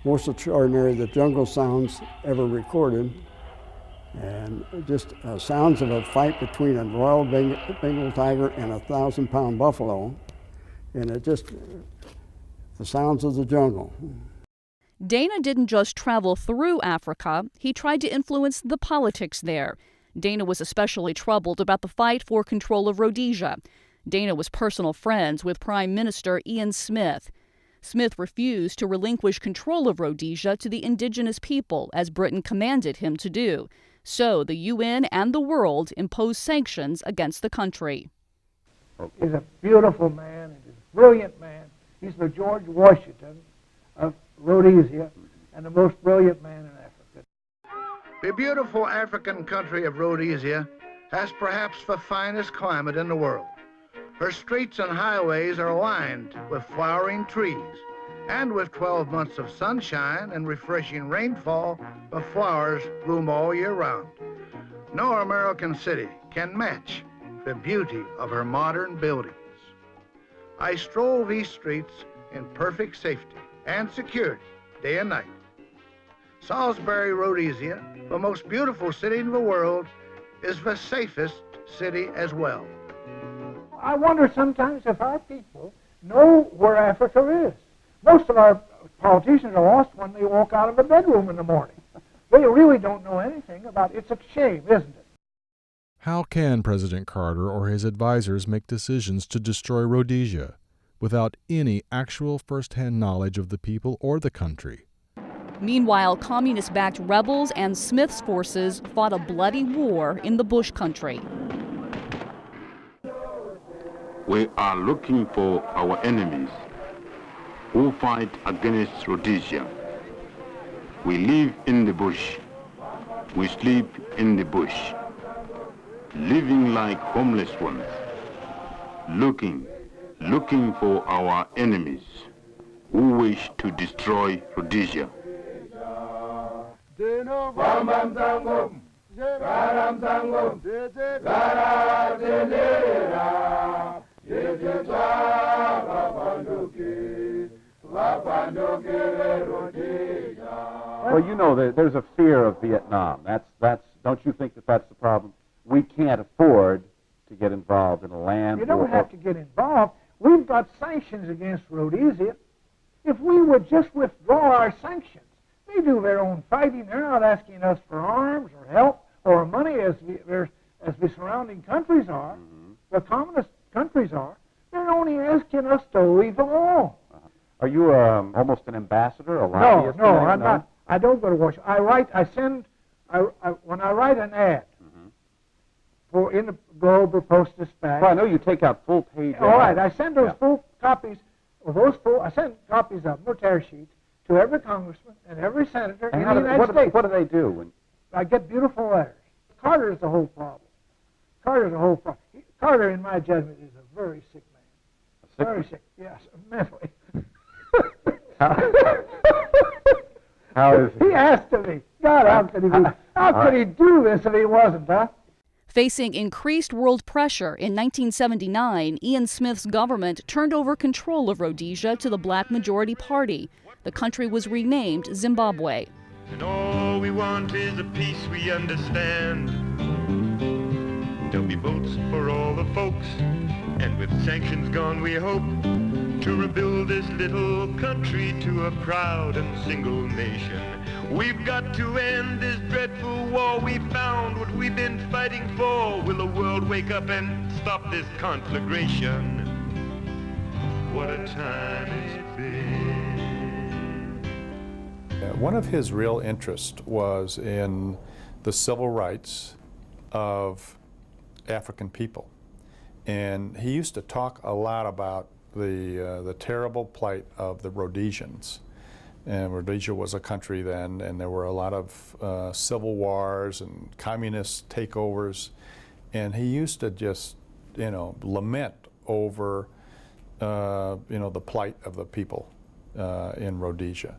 most extraordinary, the jungle sounds ever recorded And just sounds of a fight between a Royal Bengal tiger and a 1,000-pound buffalo, and it just, the sounds of the jungle. Dana didn't just travel through Africa, he tried to influence the politics there. Dana was especially troubled about the fight for control of Rhodesia. Dana was personal friends with Prime Minister Ian Smith. Smith refused to relinquish control of Rhodesia to the indigenous people, as Britain commanded him to do. So the UN and the world imposed sanctions against the country. He's a beautiful man, he's a brilliant man. He's the George Washington of Rhodesia and the most brilliant man in Africa. The beautiful African country of Rhodesia has perhaps the finest climate in the world. Her streets and highways are lined with flowering trees, and with 12 months of sunshine and refreshing rainfall, the flowers bloom all year round. No American city can match the beauty of her modern buildings. I stroll these streets in perfect safety and security, day and night. Salisbury, Rhodesia, the most beautiful city in the world, is the safest city as well. I wonder sometimes if our people know where Africa is. Most of our politicians are lost when they walk out of a bedroom in the morning. They really don't know anything about it. It's a shame, isn't it? How can President Carter or his advisors make decisions to destroy Rhodesia without any actual first-hand knowledge of the people or the country? Meanwhile, communist-backed rebels and Smith's forces fought a bloody war in the bush country. We are looking for our enemies who fight against Rhodesia. We live in the bush. We sleep in the bush, living like homeless ones, looking for our enemies who wish to destroy Rhodesia. Well, you know, there's a fear of Vietnam. Don't you think that that's the problem? We can't afford to get involved in a land You don't have to get involved. We've got sanctions against Rhodesia. If we would just withdraw our sanctions, they do their own fighting. They're not asking us for arms or help or money as the surrounding countries are. The communist countries are. They're only asking us to leave them alone. Are you almost an ambassador, a lobbyist? No, I'm not. I don't go to Washington. When I write an ad in the Globe or Post-Dispatch. Well, I know you take out full-page ads. All right, I send those full copies. I send copies of them, tear sheets, to every congressman and every senator in the United States. What do they do? I get beautiful letters. Carter is the whole problem. Carter, in my judgment, is a very sick man. Very sick. Yes, mentally. How is he has to be. God, how could he do this if he wasn't, huh? Facing increased world pressure, in 1979, Ian Smith's government turned over control of Rhodesia to the Black Majority Party. The country was renamed Zimbabwe. And all we want is a peace we understand. There'll be votes for all the folks, and with sanctions gone, we hope to rebuild this little country to a proud and single nation. We've got to end this dreadful war. We found what we've been fighting for. Will the world wake up and stop this conflagration? What a time it's been. One of his real interests was in the civil rights of African people. And he used to talk a lot about the terrible plight of the Rhodesians. And Rhodesia was a country then, and there were a lot of civil wars and communist takeovers. And he used to just, lament over, the plight of the people in Rhodesia.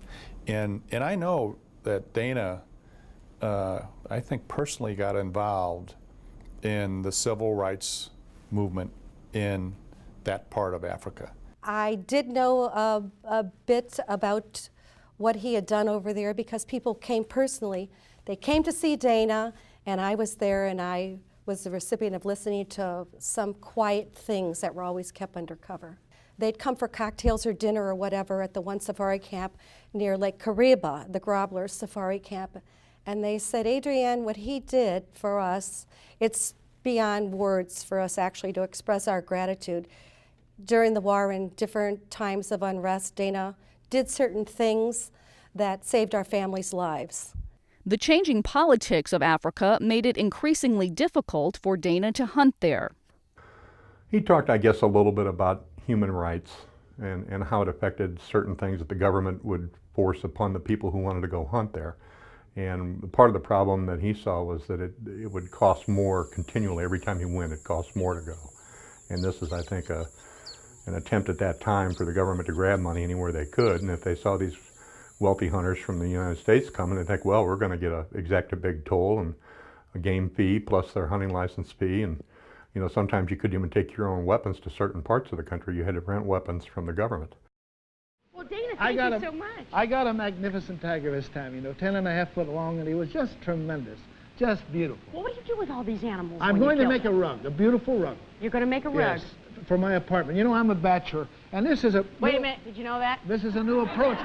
And I know that Dana, I think personally got involved in the civil rights movement in that part of Africa. I did know a bit about what he had done over there because people came personally. They came to see Dana, And I was there, and I was the recipient of listening to some quiet things that were always kept under cover. They'd come for cocktails or dinner or whatever at the one safari camp near Lake Kariba, the Grobler's safari camp. And they said, Adrienne, what he did for us, it's beyond words for us actually to express our gratitude. During the war and different times of unrest, Dana did certain things that saved our families' lives. The changing politics of Africa made it increasingly difficult for Dana to hunt there. He talked, I guess, a little bit about human rights and how it affected certain things that the government would force upon the people who wanted to go hunt there. And part of the problem that he saw was that it would cost more continually. Every time he went, it cost more to go. And this is, I think, an attempt at that time for the government to grab money anywhere they could. And if they saw these wealthy hunters from the United States coming, they think, well, we're going to exact a big toll and a game fee plus their hunting license fee. And you know, sometimes you couldn't even take your own weapons to certain parts of the country. You had to rent weapons from the government. Well, Dana, thank you so much. I got a magnificent tiger this time, you know, 10.5 foot long, and he was just tremendous, just beautiful. Well, what do you do with all these animals? I'm going to make a rug, a beautiful rug. You're going to make a rug? Yes, for my apartment. You know, I'm a bachelor, and this is a... Wait a minute, did you know that? This is a new approach.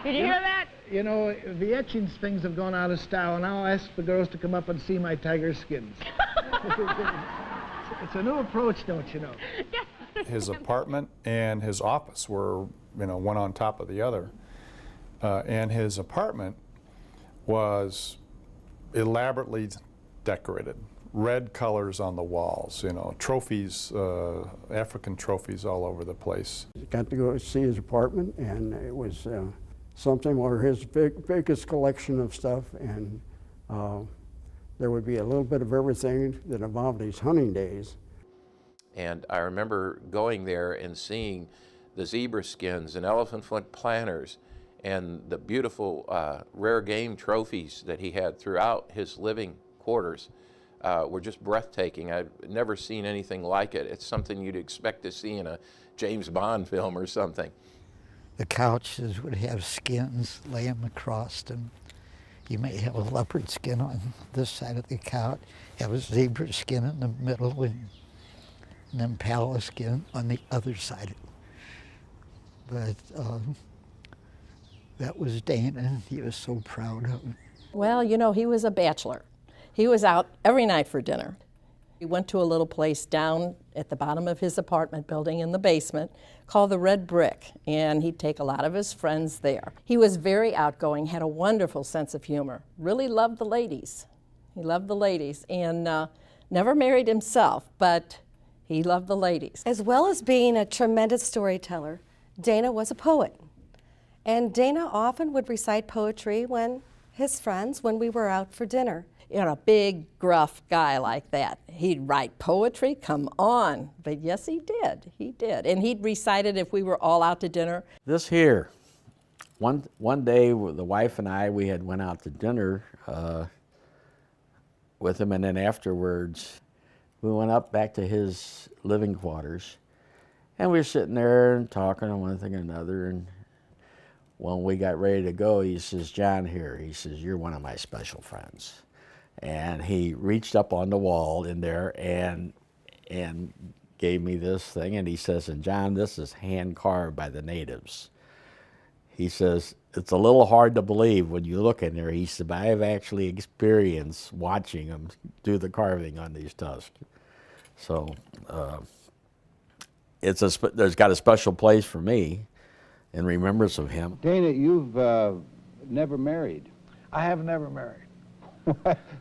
Did you hear that? You know, the etching things have gone out of style, and I'll ask the girls to come up and see my tiger skins. It's a new approach, don't you know? His apartment and his office were, you know, one on top of the other. And his apartment was elaborately decorated. Red colors on the walls, you know, trophies, African trophies all over the place. Got to go see his apartment, and it was something where his biggest collection of stuff, and there would be a little bit of everything that involved his hunting days. And I remember going there and seeing the zebra skins and elephant foot planters and the beautiful rare game trophies that he had throughout his living quarters were just breathtaking. I've never seen anything like it. It's something you'd expect to see in a James Bond film or something. The couches would have skins, lay them across them. You may have a leopard skin on this side of the couch, have a zebra skin in the middle, and an impala skin on the other side. But that was Dana. He was so proud of it. Well, you know, he was a bachelor. He was out every night for dinner. He went to a little place down at the bottom of his apartment building in the basement called the Red Brick, and he'd take a lot of his friends there. He was very outgoing, had a wonderful sense of humor, really loved the ladies. He loved the ladies, and never married himself, but he loved the ladies. As well as being a tremendous storyteller, Dana was a poet. And Dana often would recite poetry when we were out for dinner. You know, a big, gruff guy like that. He'd write poetry, come on. But yes, he did. And he'd recite it if we were all out to dinner. This here, one day, the wife and I, we had went out to dinner with him, and then afterwards, we went up back to his living quarters, and we were sitting there and talking on one thing and another, and when we got ready to go, he says, John, here, he says, you're one of my special friends. And he reached up on the wall in there and gave me this thing, and he says, and John, this is hand carved by the natives. He says, it's a little hard to believe when you look in there. He said, but I've actually experienced watching them do the carving on these tusks. So there's got a special place for me in remembrance of him. Dana, you've never married. I have never married.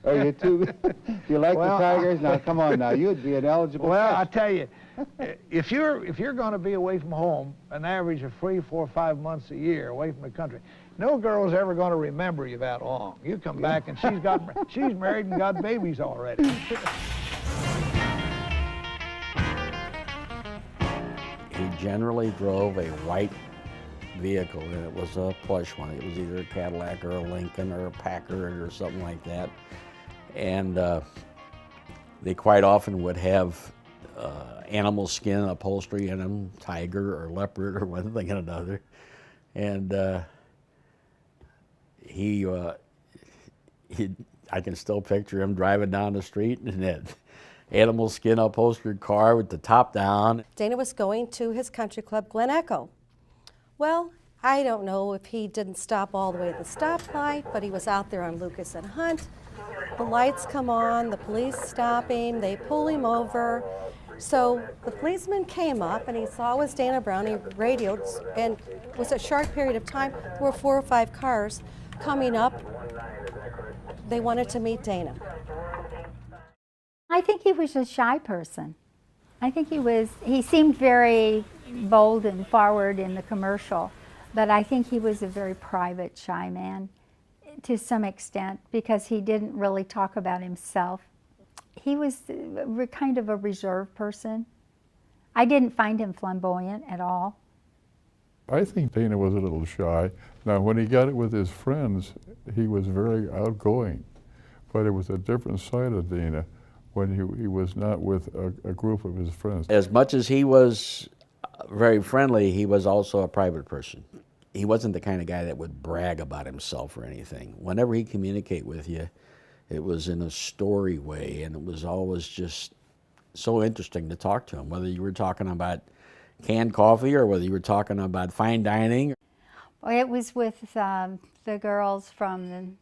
Are you too? Do you like the tigers? Now, come on now. You'd be an eligible Well, catch. I tell you, if you're going to be away from home, an average of 3, 4, 5 months a year away from the country, no girl's ever going to remember you that long. You come back and she's married and got babies already. He generally drove a white vehicle, and it was a plush one. It was either a Cadillac or a Lincoln or a Packard or something like that. And they quite often would have animal skin upholstery in them, tiger or leopard or one thing and another. And he I can still picture him driving down the street in that animal skin upholstered car with the top down. Dana was going to his country club, Glen Echo. Well, I don't know if he didn't stop all the way to the stoplight, but he was out there on Lucas and Hunt. The lights come on, the police stop him, they pull him over. So the policeman came up and he saw it was Dana Brown, he radioed, and it was a short period of time, there were 4 or 5 cars coming up. They wanted to meet Dana. I think he was a shy person. I think he seemed very bold and forward in the commercial, but I think he was a very private, shy man to some extent because he didn't really talk about himself. He was kind of a reserved person. I didn't find him flamboyant at all. I think Dana was a little shy. Now, when he got it with his friends, he was very outgoing, but it was a different side of Dana when he was not with a group of his friends. As much as he was very friendly, he was also a private person. He wasn't the kind of guy that would brag about himself or anything. Whenever he communicated with you, it was in a story way, and it was always just so interesting to talk to him, whether you were talking about canned coffee or whether you were talking about fine dining. Well, it was with the girls from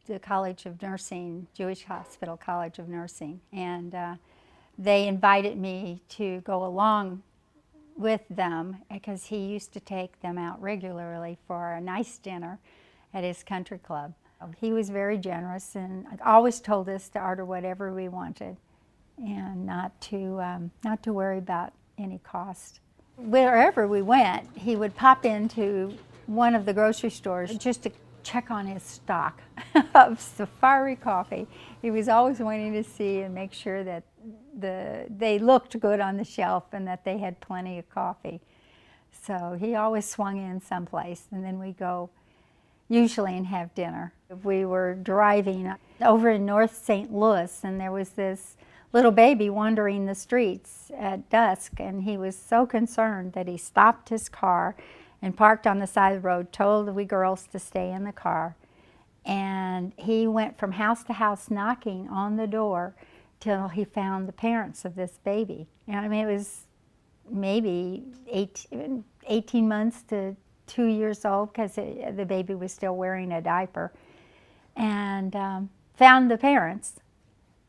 the College of Nursing, Jewish Hospital College of Nursing, and they invited me to go along with them because he used to take them out regularly for a nice dinner at his country club. He was very generous and always told us to order whatever we wanted and not to worry about any cost. Wherever we went, he would pop into one of the grocery stores just to check on his stock of Safari coffee. He was always wanting to see and make sure that they looked good on the shelf and that they had plenty of coffee. So he always swung in someplace, and then we go usually and have dinner. We were driving over in North St. Louis, and there was this little baby wandering the streets at dusk, and he was so concerned that he stopped his car and parked on the side of the road, told we girls to stay in the car, and he went from house to house knocking on the door till he found the parents of this baby. And I mean, it was maybe 18 months to 2 years old because the baby was still wearing a diaper, and found the parents,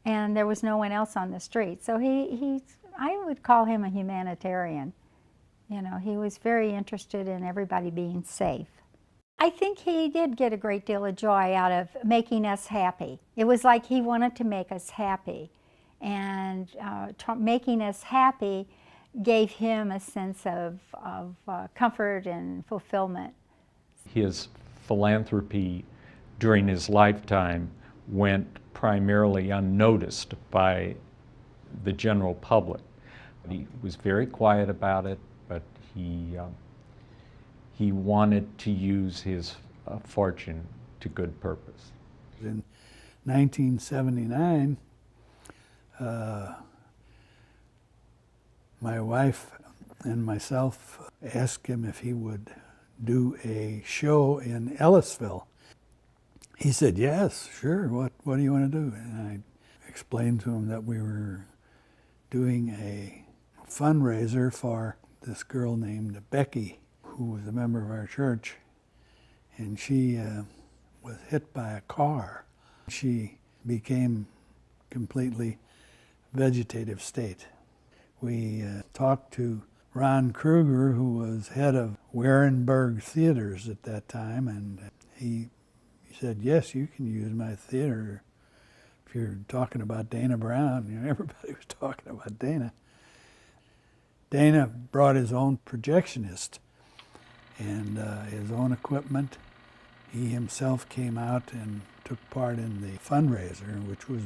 and there was no one else on the street. So I would call him a humanitarian. You know, he was very interested in everybody being safe. I think he did get a great deal of joy out of making us happy. It was like he wanted to make us happy, and making us happy gave him a sense of comfort and fulfillment. His philanthropy during his lifetime went primarily unnoticed by the general public. He was very quiet about it, but he wanted to use his fortune to good purpose. In 1979, my wife and myself asked him if he would do a show in Ellisville. He said, yes, sure, what do you want to do? And I explained to him that we were doing a fundraiser for this girl named Becky, who was a member of our church, and she was hit by a car. She became completely vegetative state. We talked to Ron Kruger, who was head of Warenberg Theaters at that time, and he said, yes, you can use my theater if you're talking about Dana Brown. You know, everybody was talking about Dana. Dana brought his own projectionist and his own equipment. He himself came out and took part in the fundraiser, which was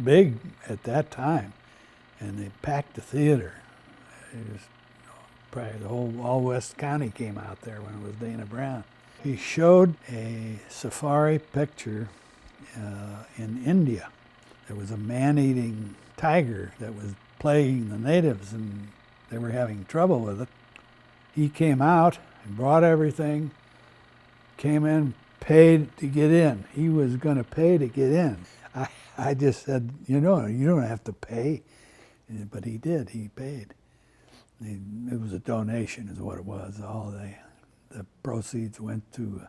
big at that time, and they packed the theater. It was probably all West County came out there when it was Dana Brown. He showed a safari picture in India. There was a man-eating tiger that was plaguing the natives, and they were having trouble with it. He came out and brought everything, came in, paid to get in. He was going to pay to get in. I just said, you know, you don't have to pay. But he did. He paid. It was a donation is what it was. All the proceeds went to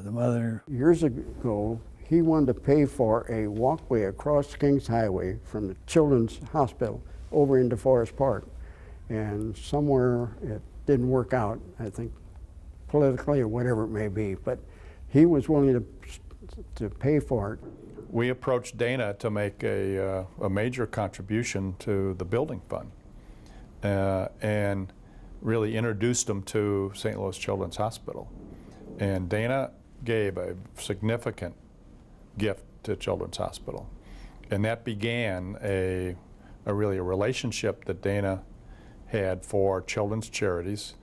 the mother. Years ago, he wanted to pay for a walkway across Kings Highway from the Children's Hospital over into Forest Park. And somewhere it didn't work out, I think, politically or whatever it may be. But he was willing to pay for it. We approached Dana to make a major contribution to the building fund and really introduced him to St. Louis Children's Hospital. And Dana gave a significant gift to Children's Hospital. And that began a relationship that Dana had for children's charities,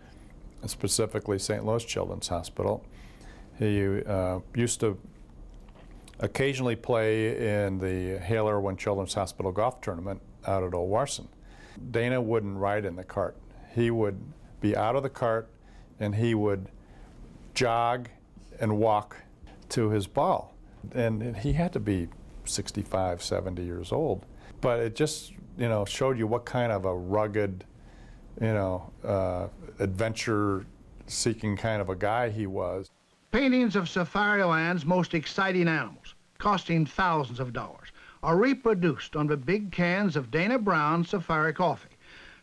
specifically St. Louis Children's Hospital. He used to occasionally play in the Hale Irwin Children's Hospital golf tournament out at Old Warson. Dana wouldn't ride in the cart. He would be out of the cart and he would jog and walk to his ball. And he had to be 65, 70 years old. But it just, you know, showed you what kind of a rugged, you know, adventure-seeking kind of a guy he was. Paintings of Safariland's most exciting animals, costing thousands of dollars, are reproduced on the big cans of Dana Brown Safari Coffee.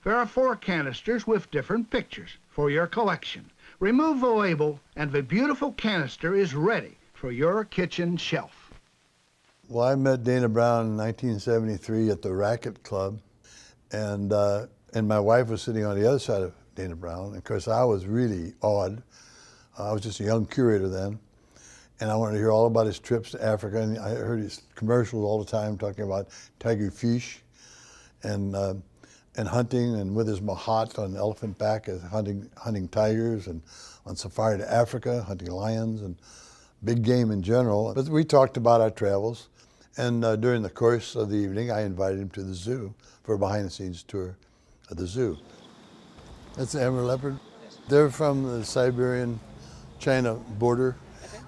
There are 4 canisters with different pictures for your collection. Remove the label and the beautiful canister is ready for your kitchen shelf. Well, I met Dana Brown in 1973 at the Racket Club, and my wife was sitting on the other side of Dana Brown. And of course, I was really awed. I was just a young curator then, and I wanted to hear all about his trips to Africa. And I heard his commercials all the time talking about tiger fish and hunting, and with his mahat on elephant back, as hunting tigers, and on safari to Africa, hunting lions and big game in general. But we talked about our travels, and during the course of the evening, I invited him to the zoo for a behind-the-scenes tour of the zoo. That's the Amur Leopard. They're from the Siberian-China border,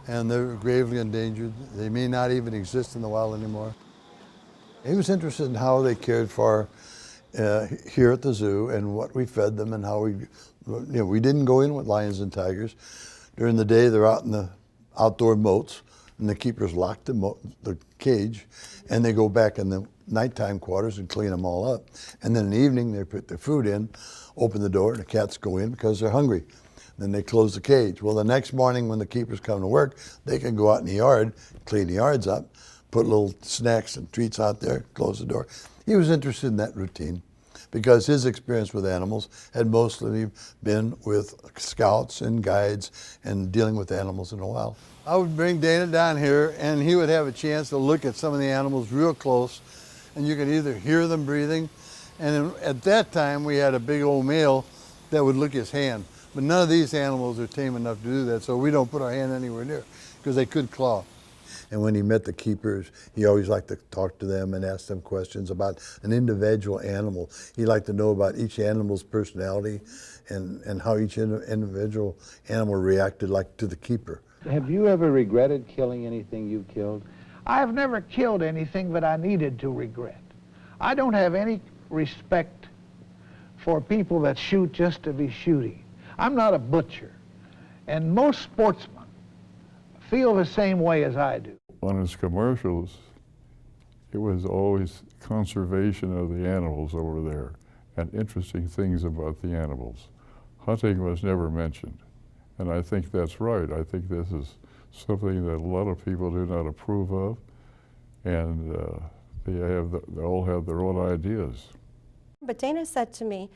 and they're gravely endangered. They may not even exist in the wild anymore. He was interested in how they cared for here at the zoo and what we fed them and how we didn't go in with lions and tigers. During the day, they're out in the outdoor moats, and the keepers lock the cage, and they go back in the nighttime quarters and clean them all up. And then in the evening, they put their food in, open the door, and the cats go in because they're hungry. Then they close the cage. Well, the next morning when the keepers come to work, they can go out in the yard, clean the yards up, put little snacks and treats out there, close the door. He was interested in that routine because his experience with animals had mostly been with scouts and guides and dealing with animals in the wild. I would bring Dana down here, and he would have a chance to look at some of the animals real close, and you could either hear them breathing, and at that time we had a big old male that would lick his hand. But none of these animals are tame enough to do that, so we don't put our hand anywhere near because they could claw. And when he met the keepers, he always liked to talk to them and ask them questions about an individual animal. He liked to know about each animal's personality and how each individual animal reacted like to the keeper. Have you ever regretted killing anything you killed? I have never killed anything that I needed to regret. I don't have any respect for people that shoot just to be shooting. I'm not a butcher, and most sportsmen feel the same way as I do. On his commercials, it was always conservation of the animals over there and interesting things about the animals. Hunting was never mentioned, and I think that's right. I think this is something that a lot of people do not approve of, and they all have their own ideas. But Dana said to me,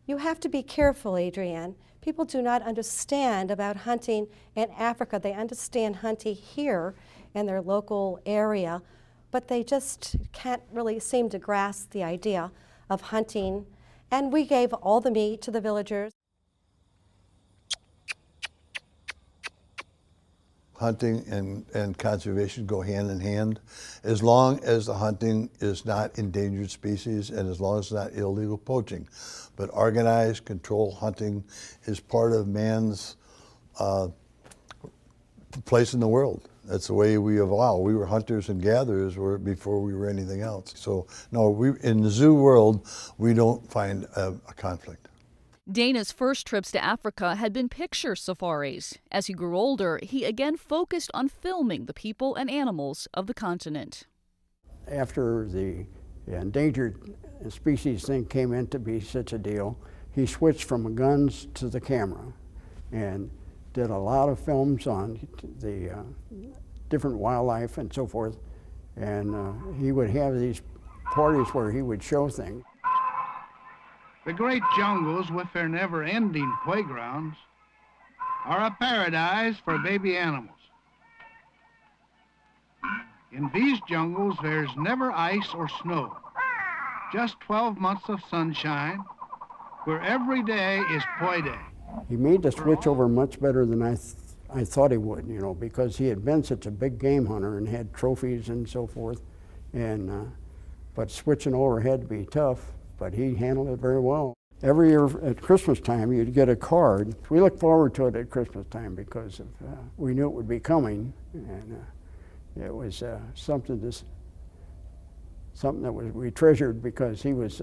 "You have to be careful, Adrienne. People do not understand about hunting in Africa. They understand hunting here in their local area, but they just can't really seem to grasp the idea of hunting." And we gave all the meat to the villagers. Hunting and conservation go hand in hand. As long as the hunting is not endangered species and as long as it's not illegal poaching. But organized, controlled hunting is part of man's place in the world. That's the way we evolved. We were hunters and gatherers before we were anything else. So no, in the zoo world, we don't find a conflict. Dana's first trips to Africa had been picture safaris. As he grew older, he again focused on filming the people and animals of the continent. After the endangered species thing came in to be such a deal, he switched from guns to the camera and did a lot of films on the different wildlife and so forth. And he would have these parties where he would show things. The great jungles with their never-ending playgrounds are a paradise for baby animals. In these jungles, there's never ice or snow, just 12 months of sunshine, where every day is play day. He made the switch over much better than I thought he would, you know, because he had been such a big game hunter and had trophies and so forth. And but switching over had to be tough, but he handled it very well. Every year at Christmas time, you'd get a card. We looked forward to it at Christmas time because we knew it would be coming, and it was something that we treasured because he was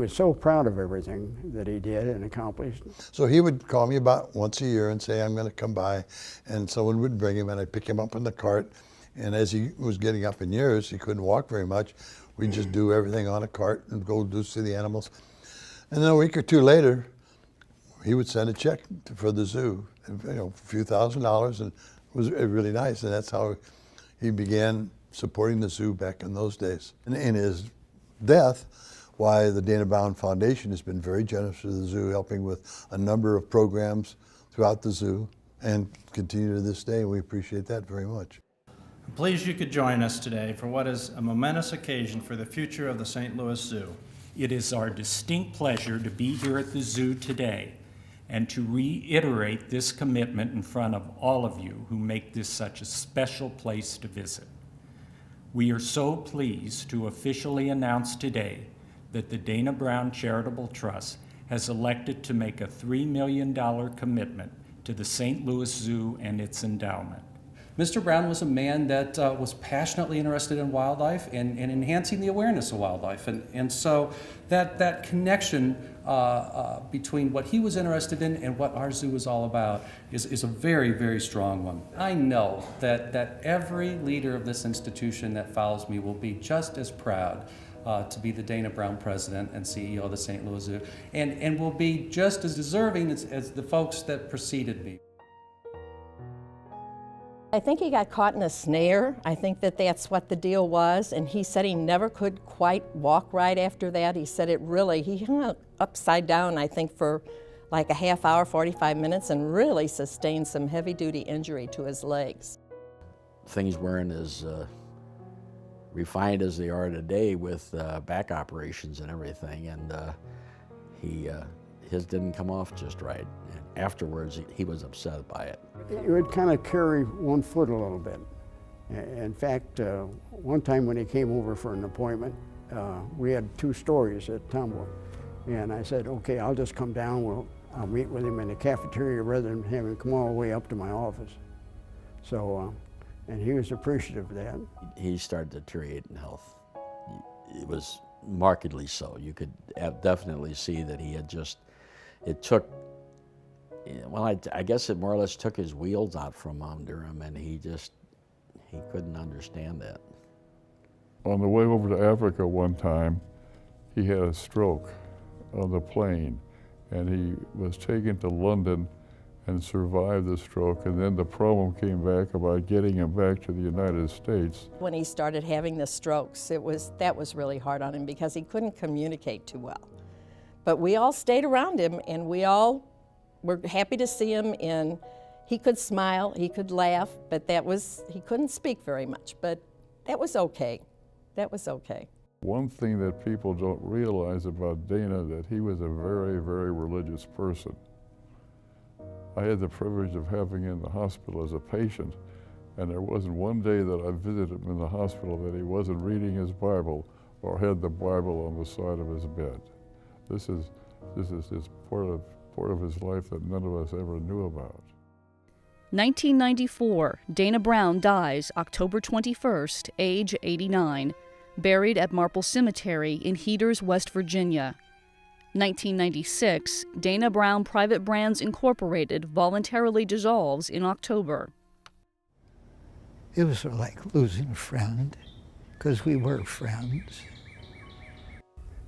so proud of everything that he did and accomplished. So he would call me about once a year and say, I'm going to come by, and someone would bring him, and I'd pick him up in the cart. And as he was getting up in years, he couldn't walk very much. We'd just do everything on a cart and go see the animals. And then a week or two later, he would send a check for the zoo, you know, a few $1,000s, and it was really nice. And that's how he began supporting the zoo back in those days. And in his death, why the Dana Brown Foundation has been very generous to the zoo, helping with a number of programs throughout the zoo and continue to this day. We appreciate that very much. I'm pleased you could join us today for what is a momentous occasion for the future of the St. Louis Zoo. It is our distinct pleasure to be here at the zoo today and to reiterate this commitment in front of all of you who make this such a special place to visit. We are so pleased to officially announce today that the Dana Brown Charitable Trust has elected to make a $3 million commitment to the St. Louis Zoo and its endowment. Mr. Brown was a man that was passionately interested in wildlife and enhancing the awareness of wildlife. And so that connection between what he was interested in and what our zoo is all about is a very, very strong one. I know that every leader of this institution that follows me will be just as proud to be the Dana Brown president and CEO of the St. Louis Zoo, and will be just as deserving as the folks that preceded me. I think he got caught in a snare. I think that's what the deal was, and he said he never could quite walk right after that. He said he hung upside down, I think, for like a half hour, 45 minutes, and really sustained some heavy-duty injury to his legs. Things weren't as refined as they are today with back operations and everything, and his didn't come off just right. And afterwards, he was upset by it. It would kind of carry one foot a little bit. In fact, one time when he came over for an appointment, we had 2 stories at Tumble, and I said, okay, I'll just come down, I'll meet with him in the cafeteria rather than have him come all the way up to my office. So, and he was appreciative of that. He started to deteriorate in health. It was markedly so. You could definitely see that he had it took, well, I guess it more or less took his wheels out from under him, and he couldn't understand that. On the way over to Africa one time, he had a stroke on the plane, and he was taken to London and survived the stroke, and then the problem came back about getting him back to the United States. When he started having the strokes, that was really hard on him because he couldn't communicate too well. But we all stayed around him, and we all were happy to see him, and he could smile, he could laugh, but he couldn't speak very much, but that was okay. That was okay. One thing that people don't realize about Dana, that he was a very, very religious person. I had the privilege of having him in the hospital as a patient, and there wasn't one day that I visited him in the hospital that he wasn't reading his Bible or had the Bible on the side of his bed. This is part of his life that none of us ever knew about. 1994, Dana Brown dies October 21st, age 89, buried at Marple Cemetery in Heaters, West Virginia. 1996, Dana Brown Private Brands Incorporated voluntarily dissolves in October. It was like losing a friend, because we were friends.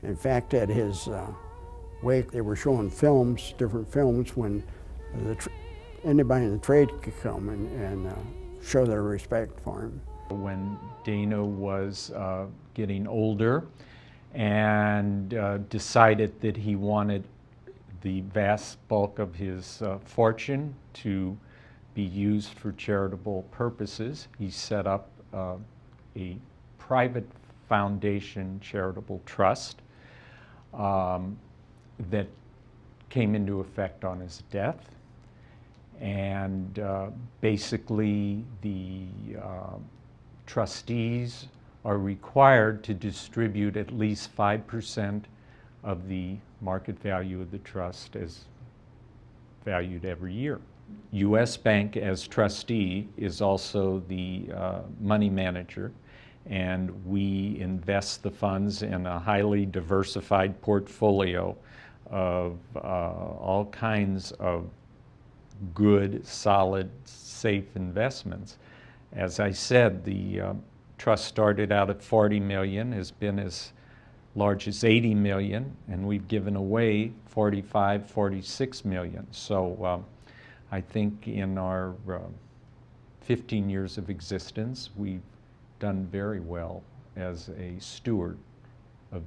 In fact, at his wake, they were showing films, different films, when anybody in the trade could come and show their respect for him. When Dana was getting older and decided that he wanted the vast bulk of his fortune to be used for charitable purposes, he set up a private foundation charitable trust that came into effect on his death. And basically the trustees are required to distribute at least 5% of the market value of the trust as valued every year. U.S. Bank, as trustee, is also the money manager, and we invest the funds in a highly diversified portfolio of all kinds of good, solid, safe investments. As I said, the trust started out at 40 million, has been as large as 80 million, and we've given away 45, 46 million. So I think in our 15 years of existence, we've done very well as a steward of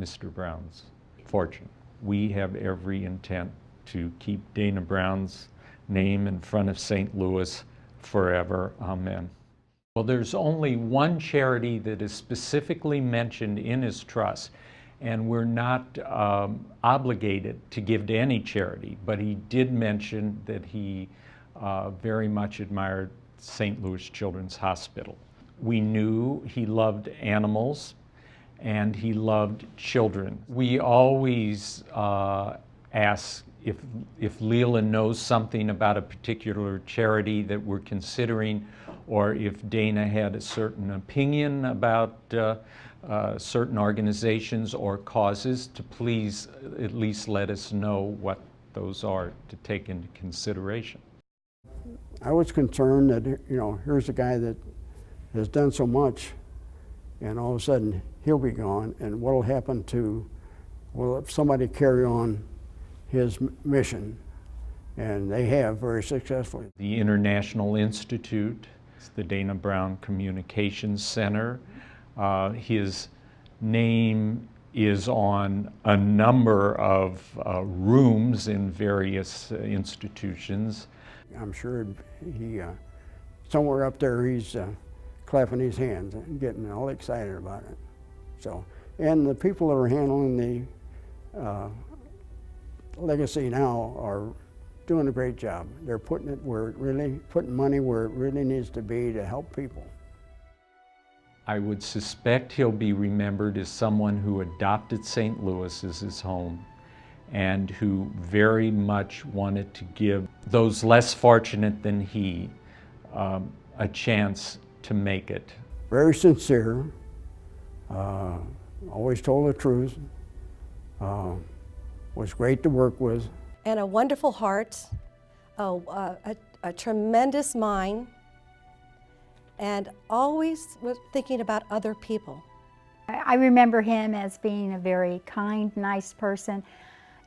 Mr. Brown's fortune. We have every intent to keep Dana Brown's name in front of St. Louis forever. Amen. Well, there's only one charity that is specifically mentioned in his trust, and we're not obligated to give to any charity, but he did mention that he very much admired St. Louis Children's Hospital. We knew he loved animals and he loved children. We always ask if Leela knows something about a particular charity that we're considering, or if Dana had a certain opinion about certain organizations or causes, to please at least let us know what those are to take into consideration. I was concerned that, you know, here's a guy that has done so much, and all of a sudden he'll be gone, and what will happen to, will if somebody carry on his mission? And they have very successfully. The International Institute, the Dana Brown Communications Center, his name is on a number of rooms in various institutions. I'm sure he, somewhere up there, he's clapping his hands and getting all excited about it. So, and the people that are handling the legacy now are doing a great job. They're putting it where it really, putting money where it really needs to be to help people. I would suspect he'll be remembered as someone who adopted St. Louis as his home and who very much wanted to give those less fortunate than he a chance to make it. Very sincere, always told the truth, was great to work with. And a wonderful heart, a tremendous mind, and always was thinking about other people. I remember him as being a very kind, nice person.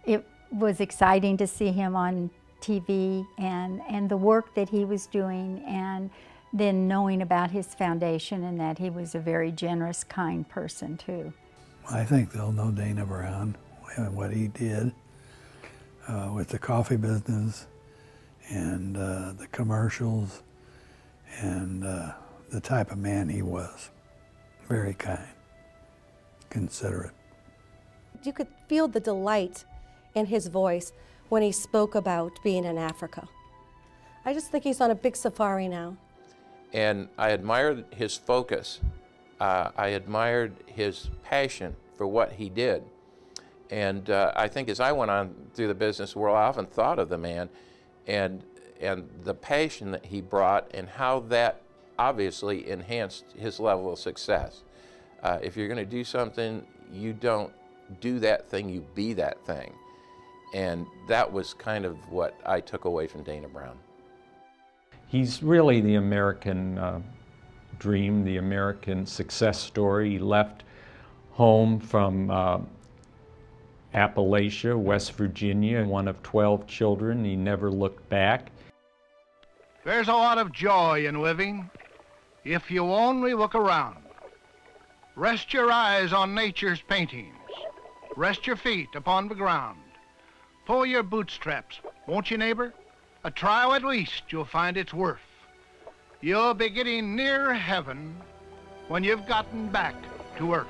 It was exciting to see him on TV and the work that he was doing, and then knowing about his foundation and that he was a very generous, kind person too. I think they'll know Dana Brown and what he did with the coffee business and the commercials and the type of man he was. Very kind, considerate. You could feel the delight in his voice when he spoke about being in Africa. I just think he's on a big safari now. And I admired his focus. I admired his passion for what he did. And I think as I went on through the business world, I often thought of the man, and and the passion that he brought and how that obviously enhanced his level of success. If you're going to do something, you don't do that thing, you be that thing. And that was kind of what I took away from Dana Brown. He's really the American dream, the American success story. He left home from Appalachia, West Virginia, one of 12 children. He never looked back. There's a lot of joy in living if you only look around. Rest your eyes on nature's paintings. Rest your feet upon the ground. Pull your bootstraps, won't you, neighbor? A trial at least you'll find its worth. You'll be getting near heaven when you've gotten back to earth.